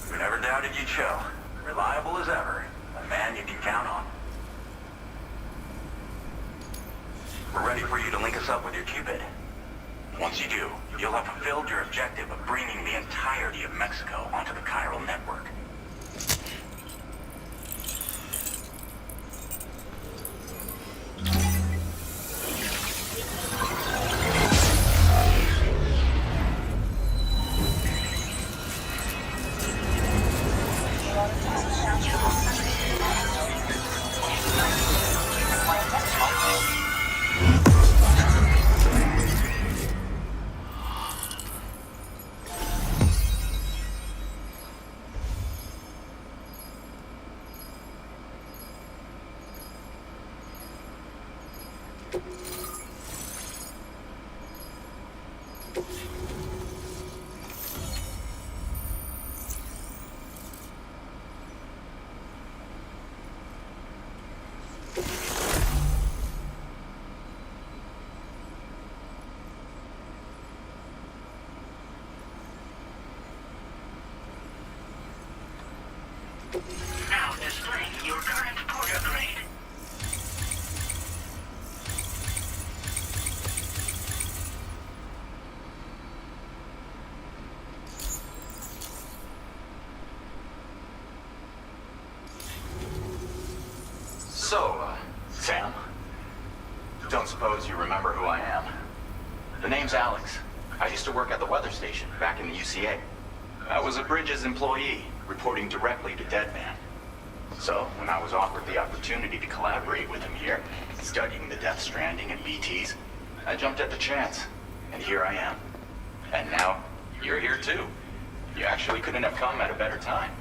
Who never doubted you'd show. Reliable as ever. A man you can count on. We're ready for you to link us up with your Cupid. Once you do, you'll have fulfilled your objective of bringing the entirety of Mexico onto the chiral network. Now displaying your current port upgrade. So, Sam, don't suppose you remember who I am? The name's Alex. I used to work at the weather station back in the UCA. I was a Bridges employee, reporting directly to Deadman. So, when I was offered the opportunity to collaborate with him here, studying the Death Stranding and BTs, I jumped at the chance. And here I am. And now, you're here too. You actually couldn't have come at a better time.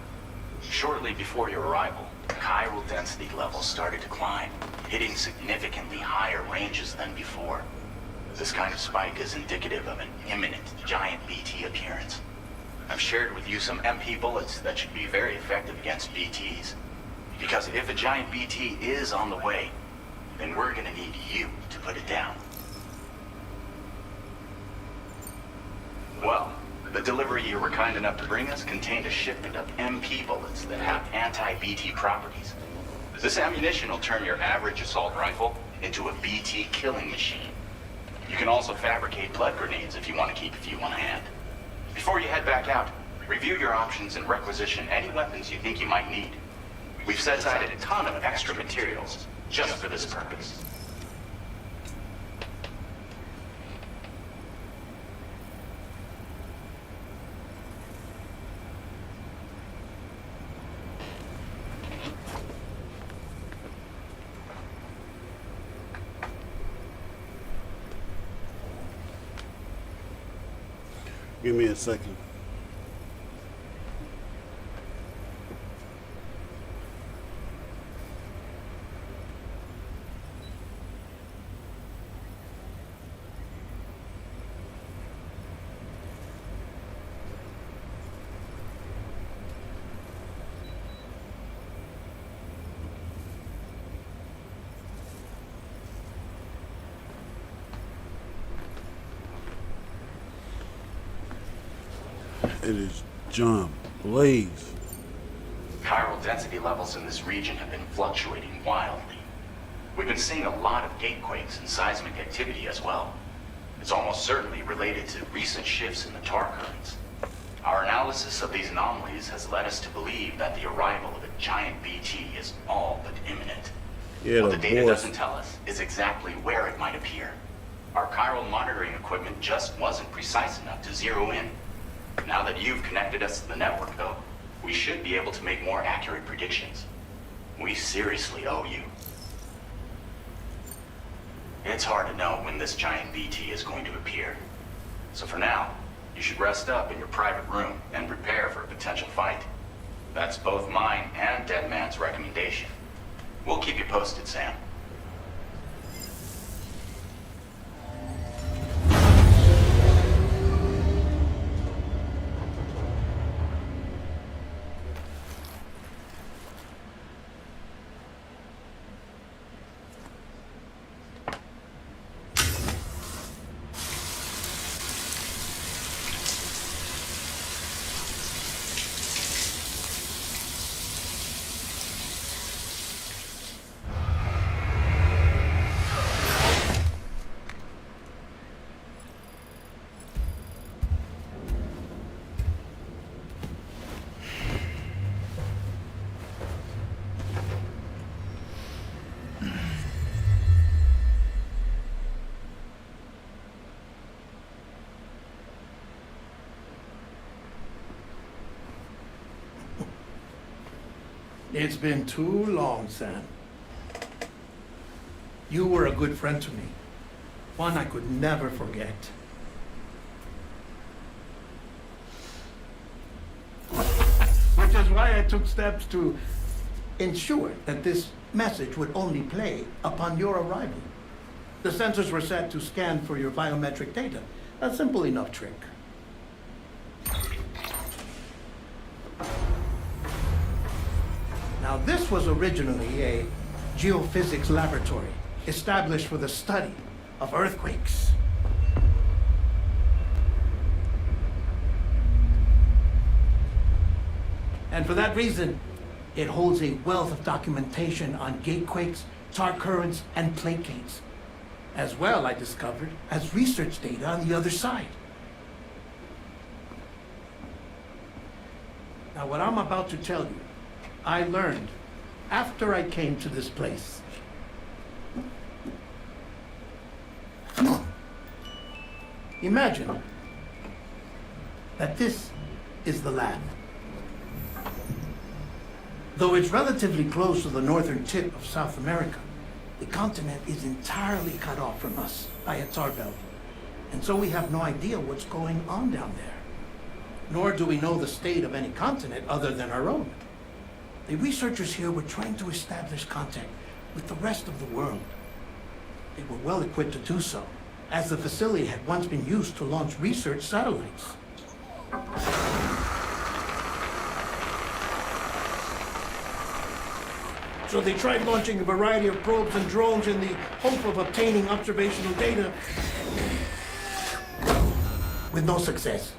Shortly before your arrival, chiral density levels started to climb, hitting significantly higher ranges than before. This kind of spike is indicative of an imminent giant BT appearance. I've shared with you some MP bullets that should be very effective against BTs. Because if a giant BT is on the way, then we're gonna need you to put it down. Well, the delivery you were kind enough to bring us contained a shipment of MP bullets that have anti-BT properties. This ammunition will turn your average assault rifle into a BT killing machine. You can also fabricate blood grenades if you want to keep a few on hand. Before you head back out, review your options and requisition any weapons you think you might need. We've set aside a ton of extra materials just for this purpose. Give me a second. It is John Blaze. Chiral density levels in this region have been fluctuating wildly. We've been seeing a lot of gatequakes and seismic activity as well. It's almost certainly related to recent shifts in the tar currents. Our analysis of these anomalies has led us to believe that the arrival of a giant BT is all but imminent. Yeah, What the data boss. doesn't tell us is exactly where it might appear. Our chiral monitoring equipment just wasn't precise enough to zero in. Now that you've connected us to the network, though, we should be able to make more accurate predictions. We seriously owe you. It's hard to know when this giant BT is going to appear. So for now, you should rest up in your private room and prepare for a potential fight. That's both mine and Deadman's recommendation. We'll keep you posted, Sam. It's been too long, Sam. You were a good friend to me. One I could never forget. Which is why I took steps to ensure that this message would only play upon your arrival. The sensors were set to scan for your biometric data. A simple enough trick. Now, this was originally a geophysics laboratory established for the study of earthquakes. And for that reason, it holds a wealth of documentation on gatequakes, tar currents, and placates. As well, I discovered, as research data on the other side. Now, what I'm about to tell you, I learned after I came to this place. Imagine that this is the lab. Though it's relatively close to the northern tip of South America, the continent is entirely cut off from us by a tar belt. And so we have no idea what's going on down there. Nor do we know the state of any continent other than our own. The researchers here were trying to establish contact with the rest of the world. They were well equipped to do so, as the facility had once been used to launch research satellites. So they tried launching a variety of probes and drones in the hope of obtaining observational data, with no success.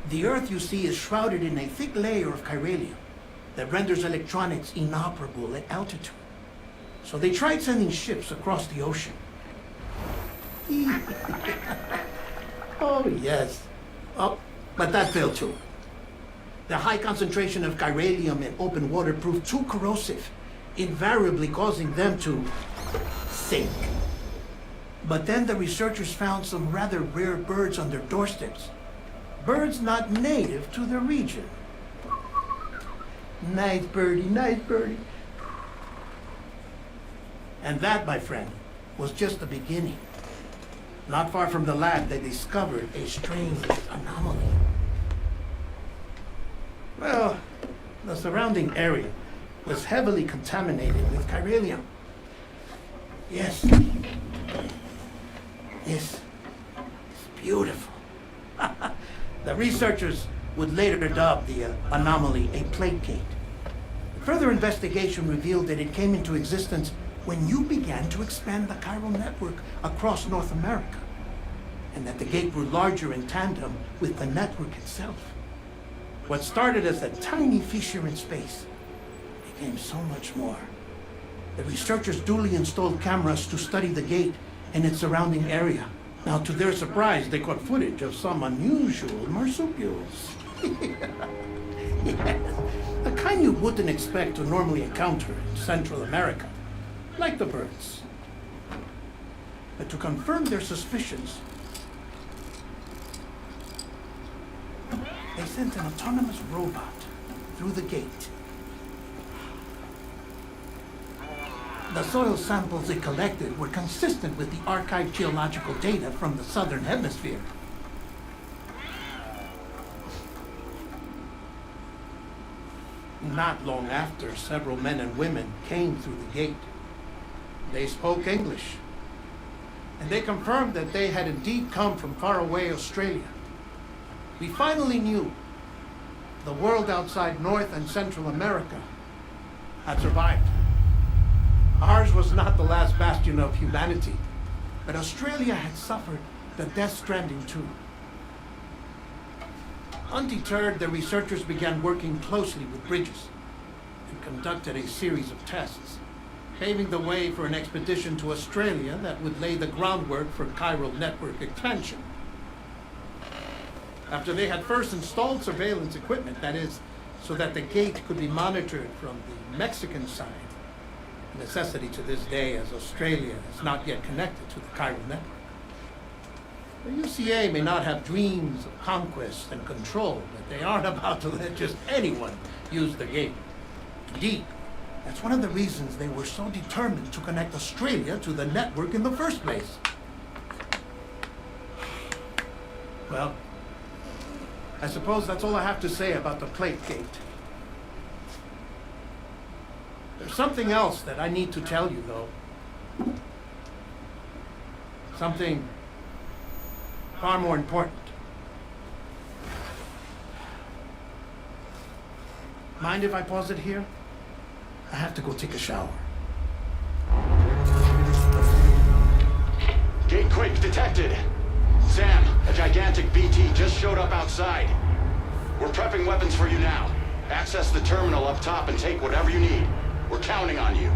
The Earth, you see, is shrouded in a thick layer of chiralium that renders electronics inoperable at altitude. So they tried sending ships across the ocean. Oh, yes. Oh, but that failed too. The high concentration of chiralium in open water proved too corrosive, invariably causing them to sink. But then the researchers found some rather rare birds on their doorsteps. Birds not native to the region. Nice birdie, nice birdie. And that, my friend, was just the beginning. Not far from the lab, they discovered a strange anomaly. Well, the surrounding area was heavily contaminated with chiralium. Yes. Yes. It's beautiful. The researchers would later dub the anomaly a plate gate. Further investigation revealed that it came into existence when you began to expand the chiral network across North America, and that the gate grew larger in tandem with the network itself. What started as a tiny fissure in space became so much more. The researchers duly installed cameras to study the gate and its surrounding area. Now, to their surprise, they caught footage of some unusual marsupials. Yes, the kind you wouldn't expect to normally encounter in Central America, like the birds. But to confirm their suspicions, they sent an autonomous robot through the gate. The soil samples it collected were consistent with the archived geological data from the southern hemisphere. Not long after, several men and women came through the gate. They spoke English, and they confirmed that they had indeed come from faraway Australia. We finally knew the world outside North and Central America had survived. Ours was not the last bastion of humanity, but Australia had suffered the death stranding too. Undeterred, the researchers began working closely with Bridges and conducted a series of tests, paving the way for an expedition to Australia that would lay the groundwork for chiral network expansion. After they had first installed surveillance equipment, that is, so that the gate could be monitored from the Mexican side, a necessity to this day as Australia is not yet connected to the chiral network. The UCA may not have dreams of conquest and control, but they aren't about to let just anyone use the gate. Indeed, that's one of the reasons they were so determined to connect Australia to the network in the first place. Well, I suppose that's all I have to say about the plate gate. There's something else that I need to tell you, though. Something far more important. Mind if I pause it here? I have to go take a shower. Gate quake detected. Sam, a gigantic BT just showed up outside. We're prepping weapons for you now. Access the terminal up top and take whatever you need. We're counting on you.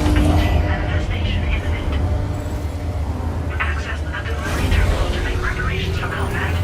Manifestation imminent. Access the delivery terminal to make preparations for combat.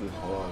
is hard.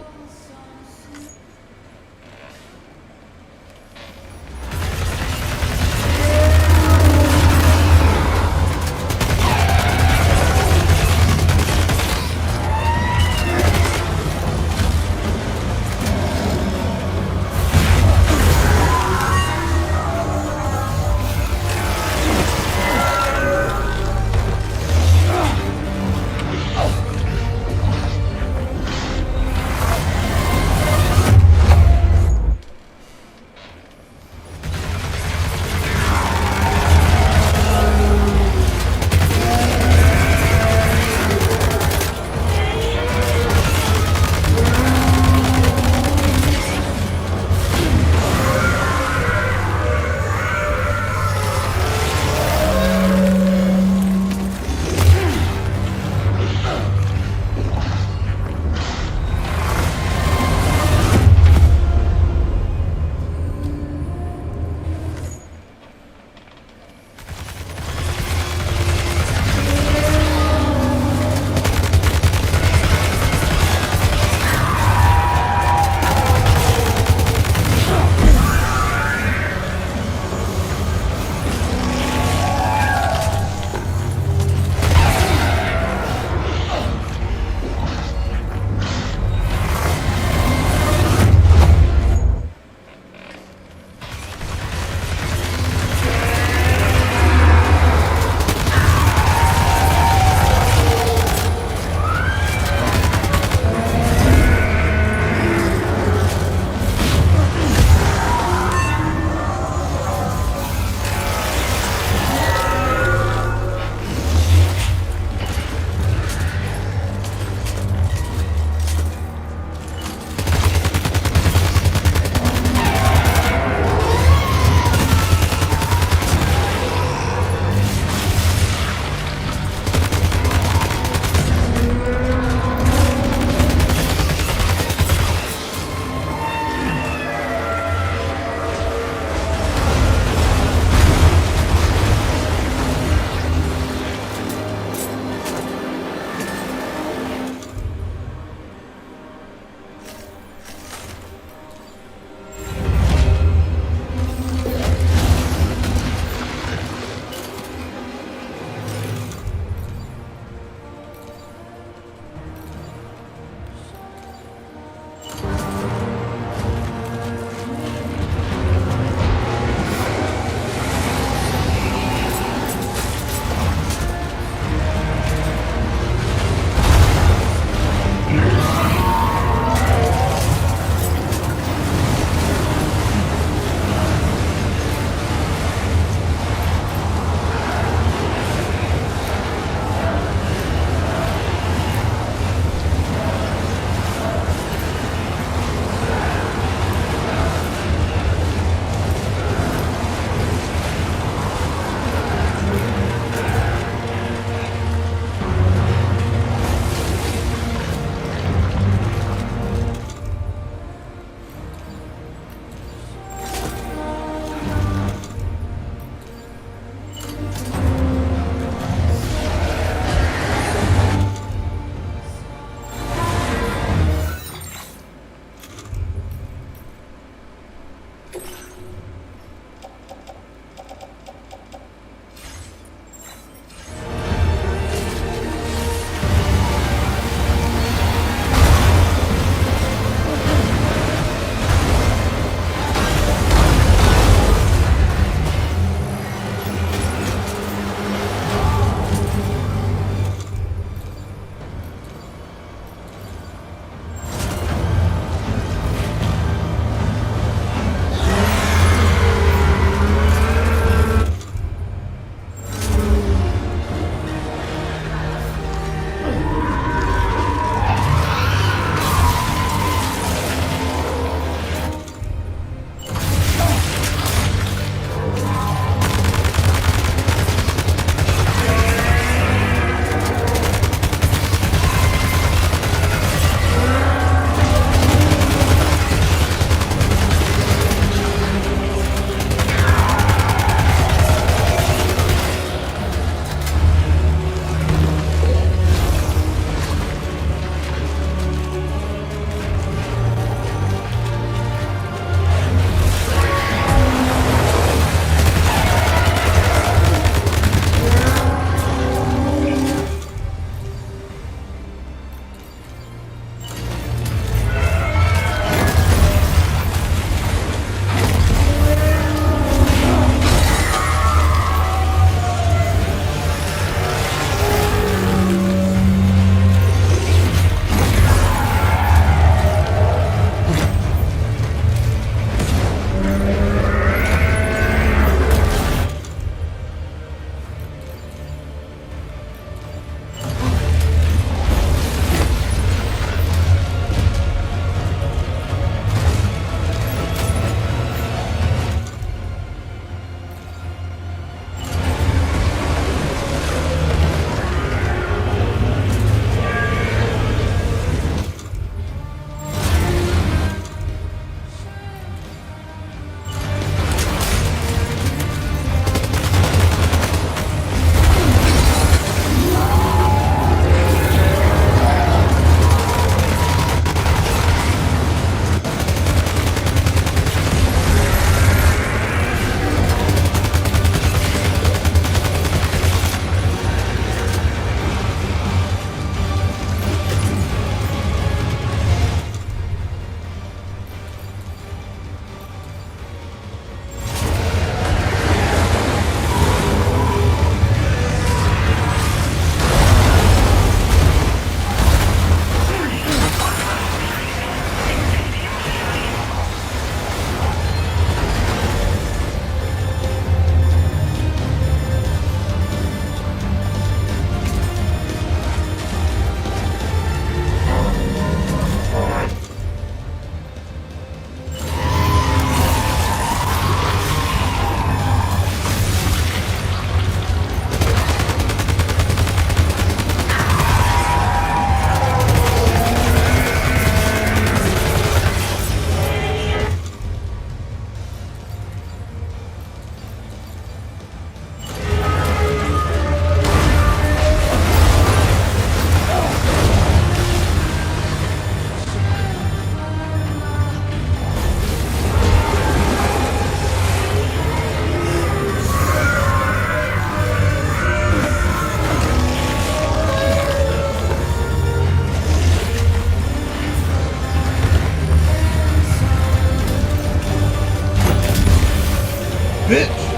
bitch!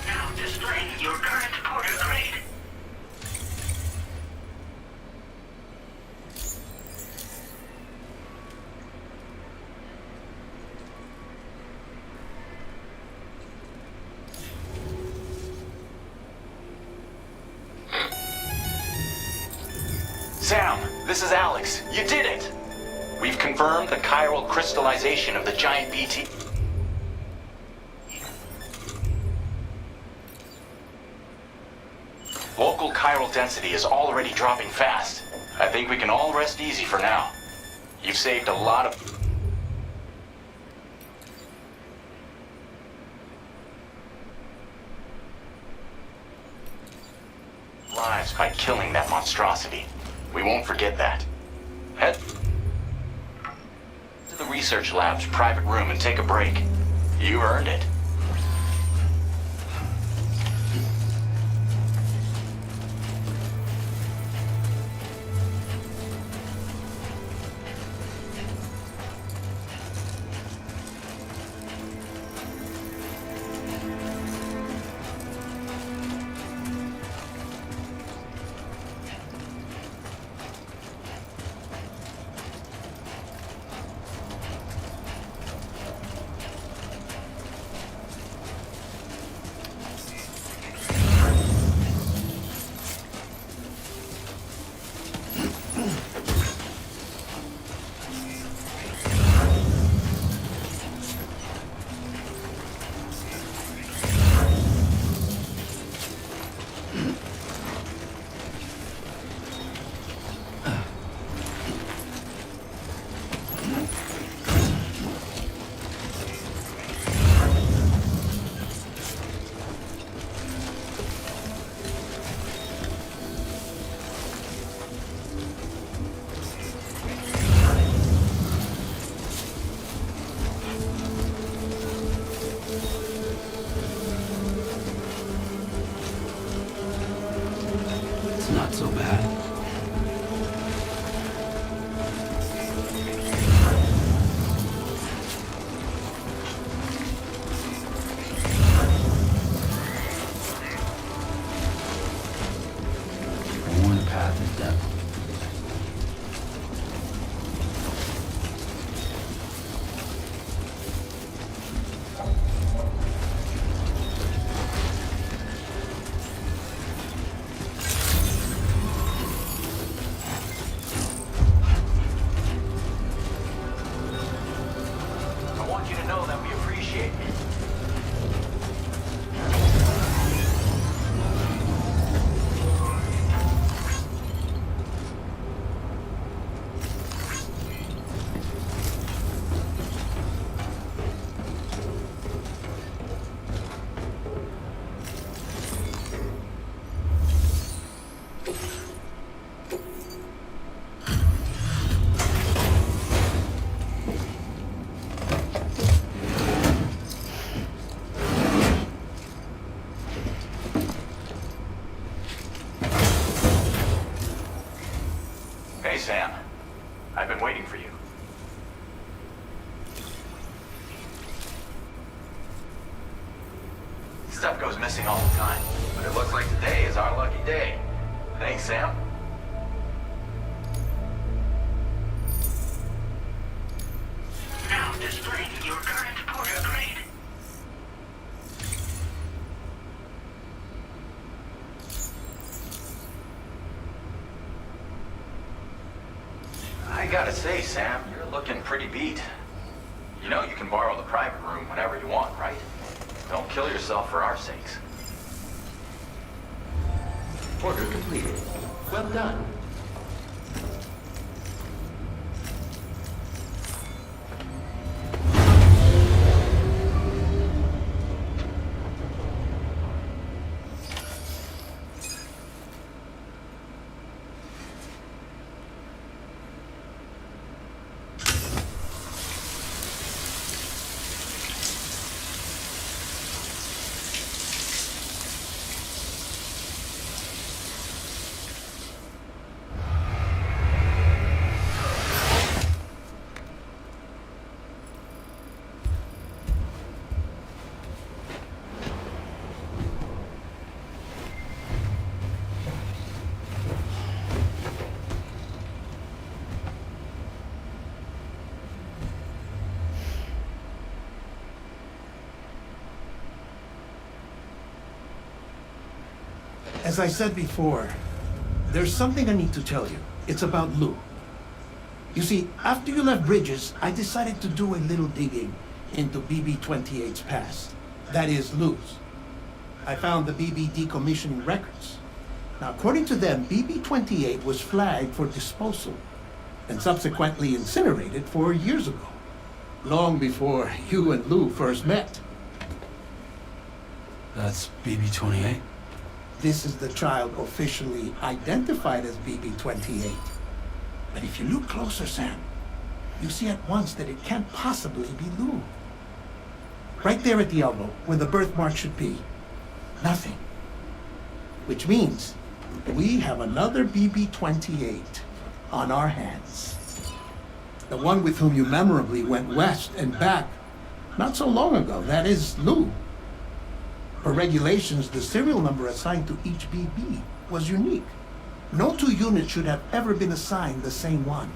Now displaying your current porter grade. Sam, this is Alex. You did it! We've confirmed the chiral crystallization of the giant BT. Local chiral density is already dropping fast. I think we can all rest easy for now. You've saved a lot of lives by killing that monstrosity. We won't forget that. Head to the research lab's private room and take a break. You earned it. It's not so bad. A worn path is depth. I want you to know that we appreciate you. Hey, Sam. I've been waiting for you. Stuff goes missing all the time, but it looks like today is our lucky day. Thanks, Sam. Now displaying your current porter grade. I I gotta say, Sam, you're looking pretty beat. You know you can borrow the private room whenever you want, right? Don't kill yourself for our sakes. Order completed. Well done. As I said before, there's something I need to tell you. It's about Lou. You see, after you left Bridges, I decided to do a little digging into BB-28's past. That is, Lou's. I found the BB decommissioning records. Now, according to them, BB-28 was flagged for disposal and subsequently incinerated 4 years ago, long before you and Lou first met. That's BB-28? This is the child officially identified as BB-28. But if you look closer, Sam, you see at once that it can't possibly be Lou. Right there at the elbow, where the birthmark should be. Nothing. Which means we have another BB-28 on our hands. The one with whom you memorably went west and back not so long ago, that is Lou. Per regulations, the serial number assigned to each BB was unique. No two units should have ever been assigned the same one.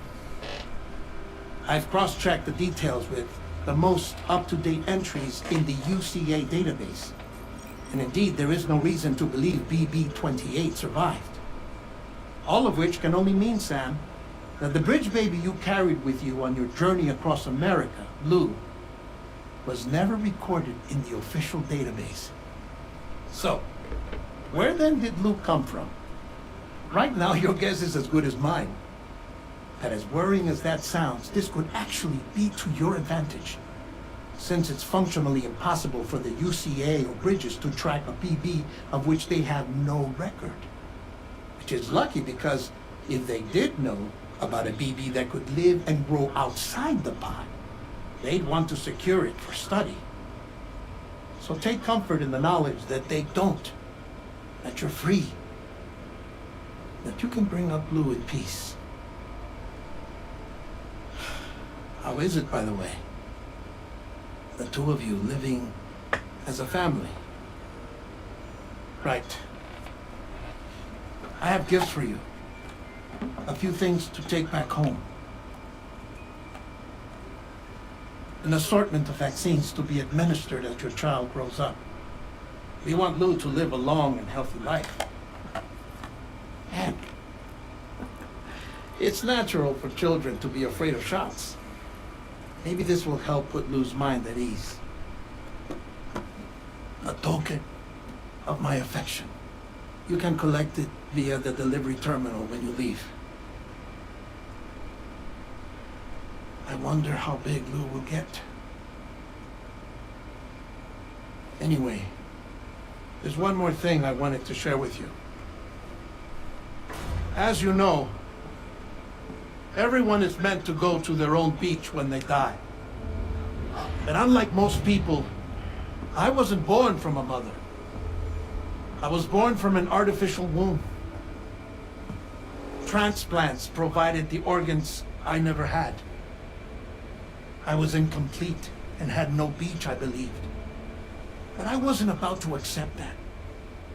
I've cross-checked the details with the most up-to-date entries in the UCA database. And indeed, there is no reason to believe BB-28 survived. All of which can only mean, Sam, that the bridge baby you carried with you on your journey across America, Lou, was never recorded in the official database. So, where then did Lou come from? Right now, your guess is as good as mine. That as worrying as that sounds, this could actually be to your advantage, since it's functionally impossible for the UCA or Bridges to track a BB of which they have no record. Which is lucky because if they did know about a BB that could live and grow outside the pod, they'd want to secure it for study. So take comfort in the knowledge that they don't, that you're free, that you can bring up Lou in peace. How is it, by the way? The two of you living as a family. Right. I have gifts for you. A few things to take back home. An assortment of vaccines to be administered as your child grows up. We want Lou to live a long and healthy life. And it's natural for children to be afraid of shots. Maybe this will help put Lou's mind at ease. A token of my affection. You can collect it via the delivery terminal when you leave. I wonder how big Lou will get. Anyway, there's one more thing I wanted to share with you. As you know, everyone is meant to go to their own beach when they die. But unlike most people, I wasn't born from a mother. I was born from an artificial womb. Transplants provided the organs I never had. I was incomplete and had no beach, I believed. But I wasn't about to accept that.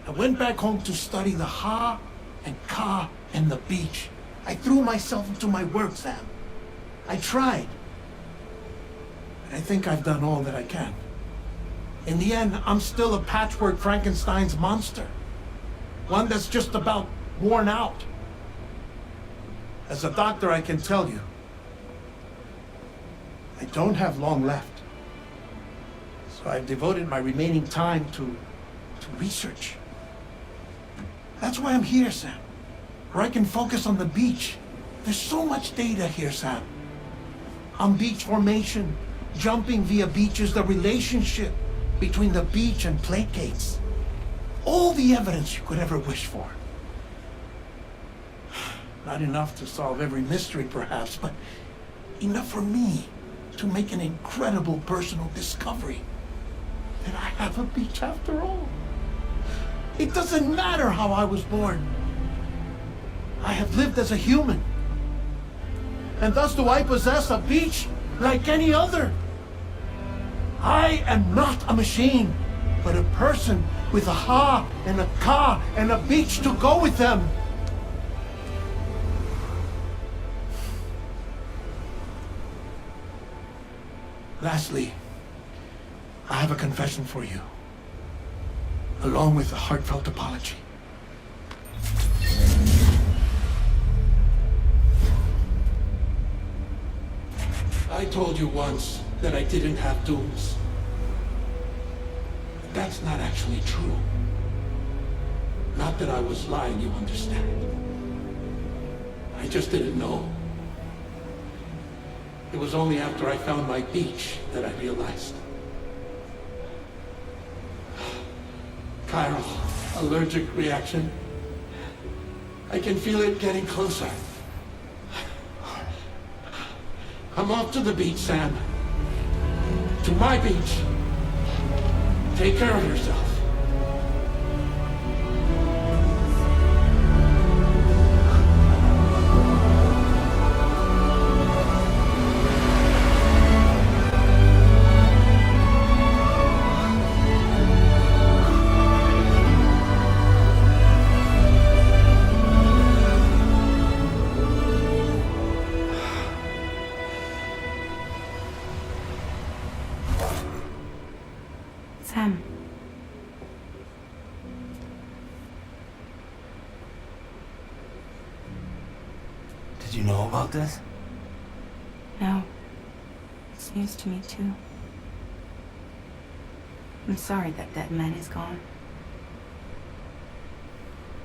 I went back home to study the Ha and Ka and the beach. I threw myself into my work, Sam. I tried. And I think I've done all that I can. In the end, I'm still a patchwork Frankenstein's monster. One that's just about worn out. As a doctor, I can tell you, I don't have long left. So I've devoted my remaining time to research. That's why I'm here, Sam. Where I can focus on the beach. There's so much data here, Sam. On beach formation, jumping via beaches, the relationship between the beach and plate gates. All the evidence you could ever wish for. Not enough to solve every mystery, perhaps, but enough for me to make an incredible personal discovery. That I have a beach after all. It doesn't matter how I was born. I have lived as a human. And thus do I possess a beach like any other. I am not a machine, but a person with a ha and a ka and a beach to go with them. Lastly, I have a confession for you, along with a heartfelt apology. I told you once that I didn't have dooms. That's not actually true. Not that I was lying, you understand. I just didn't know. It was only after I found my beach that I realized. Chiral allergic reaction. I can feel it getting closer. I'm off to the beach, Sam. To my beach. Take care of yourself. Sam. Did you know about this? No. It's news to me, too. I'm sorry that that man is gone.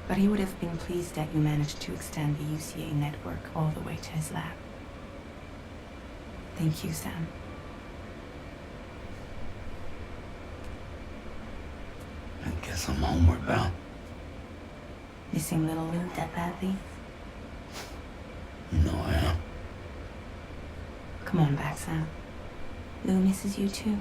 But he would have been pleased that you managed to extend the UCA network all the way to his lab. Thank you, Sam. I guess I'm homeward bound. Missing little Lou that badly? You know I am. Come on back, Sam. Lou misses you too.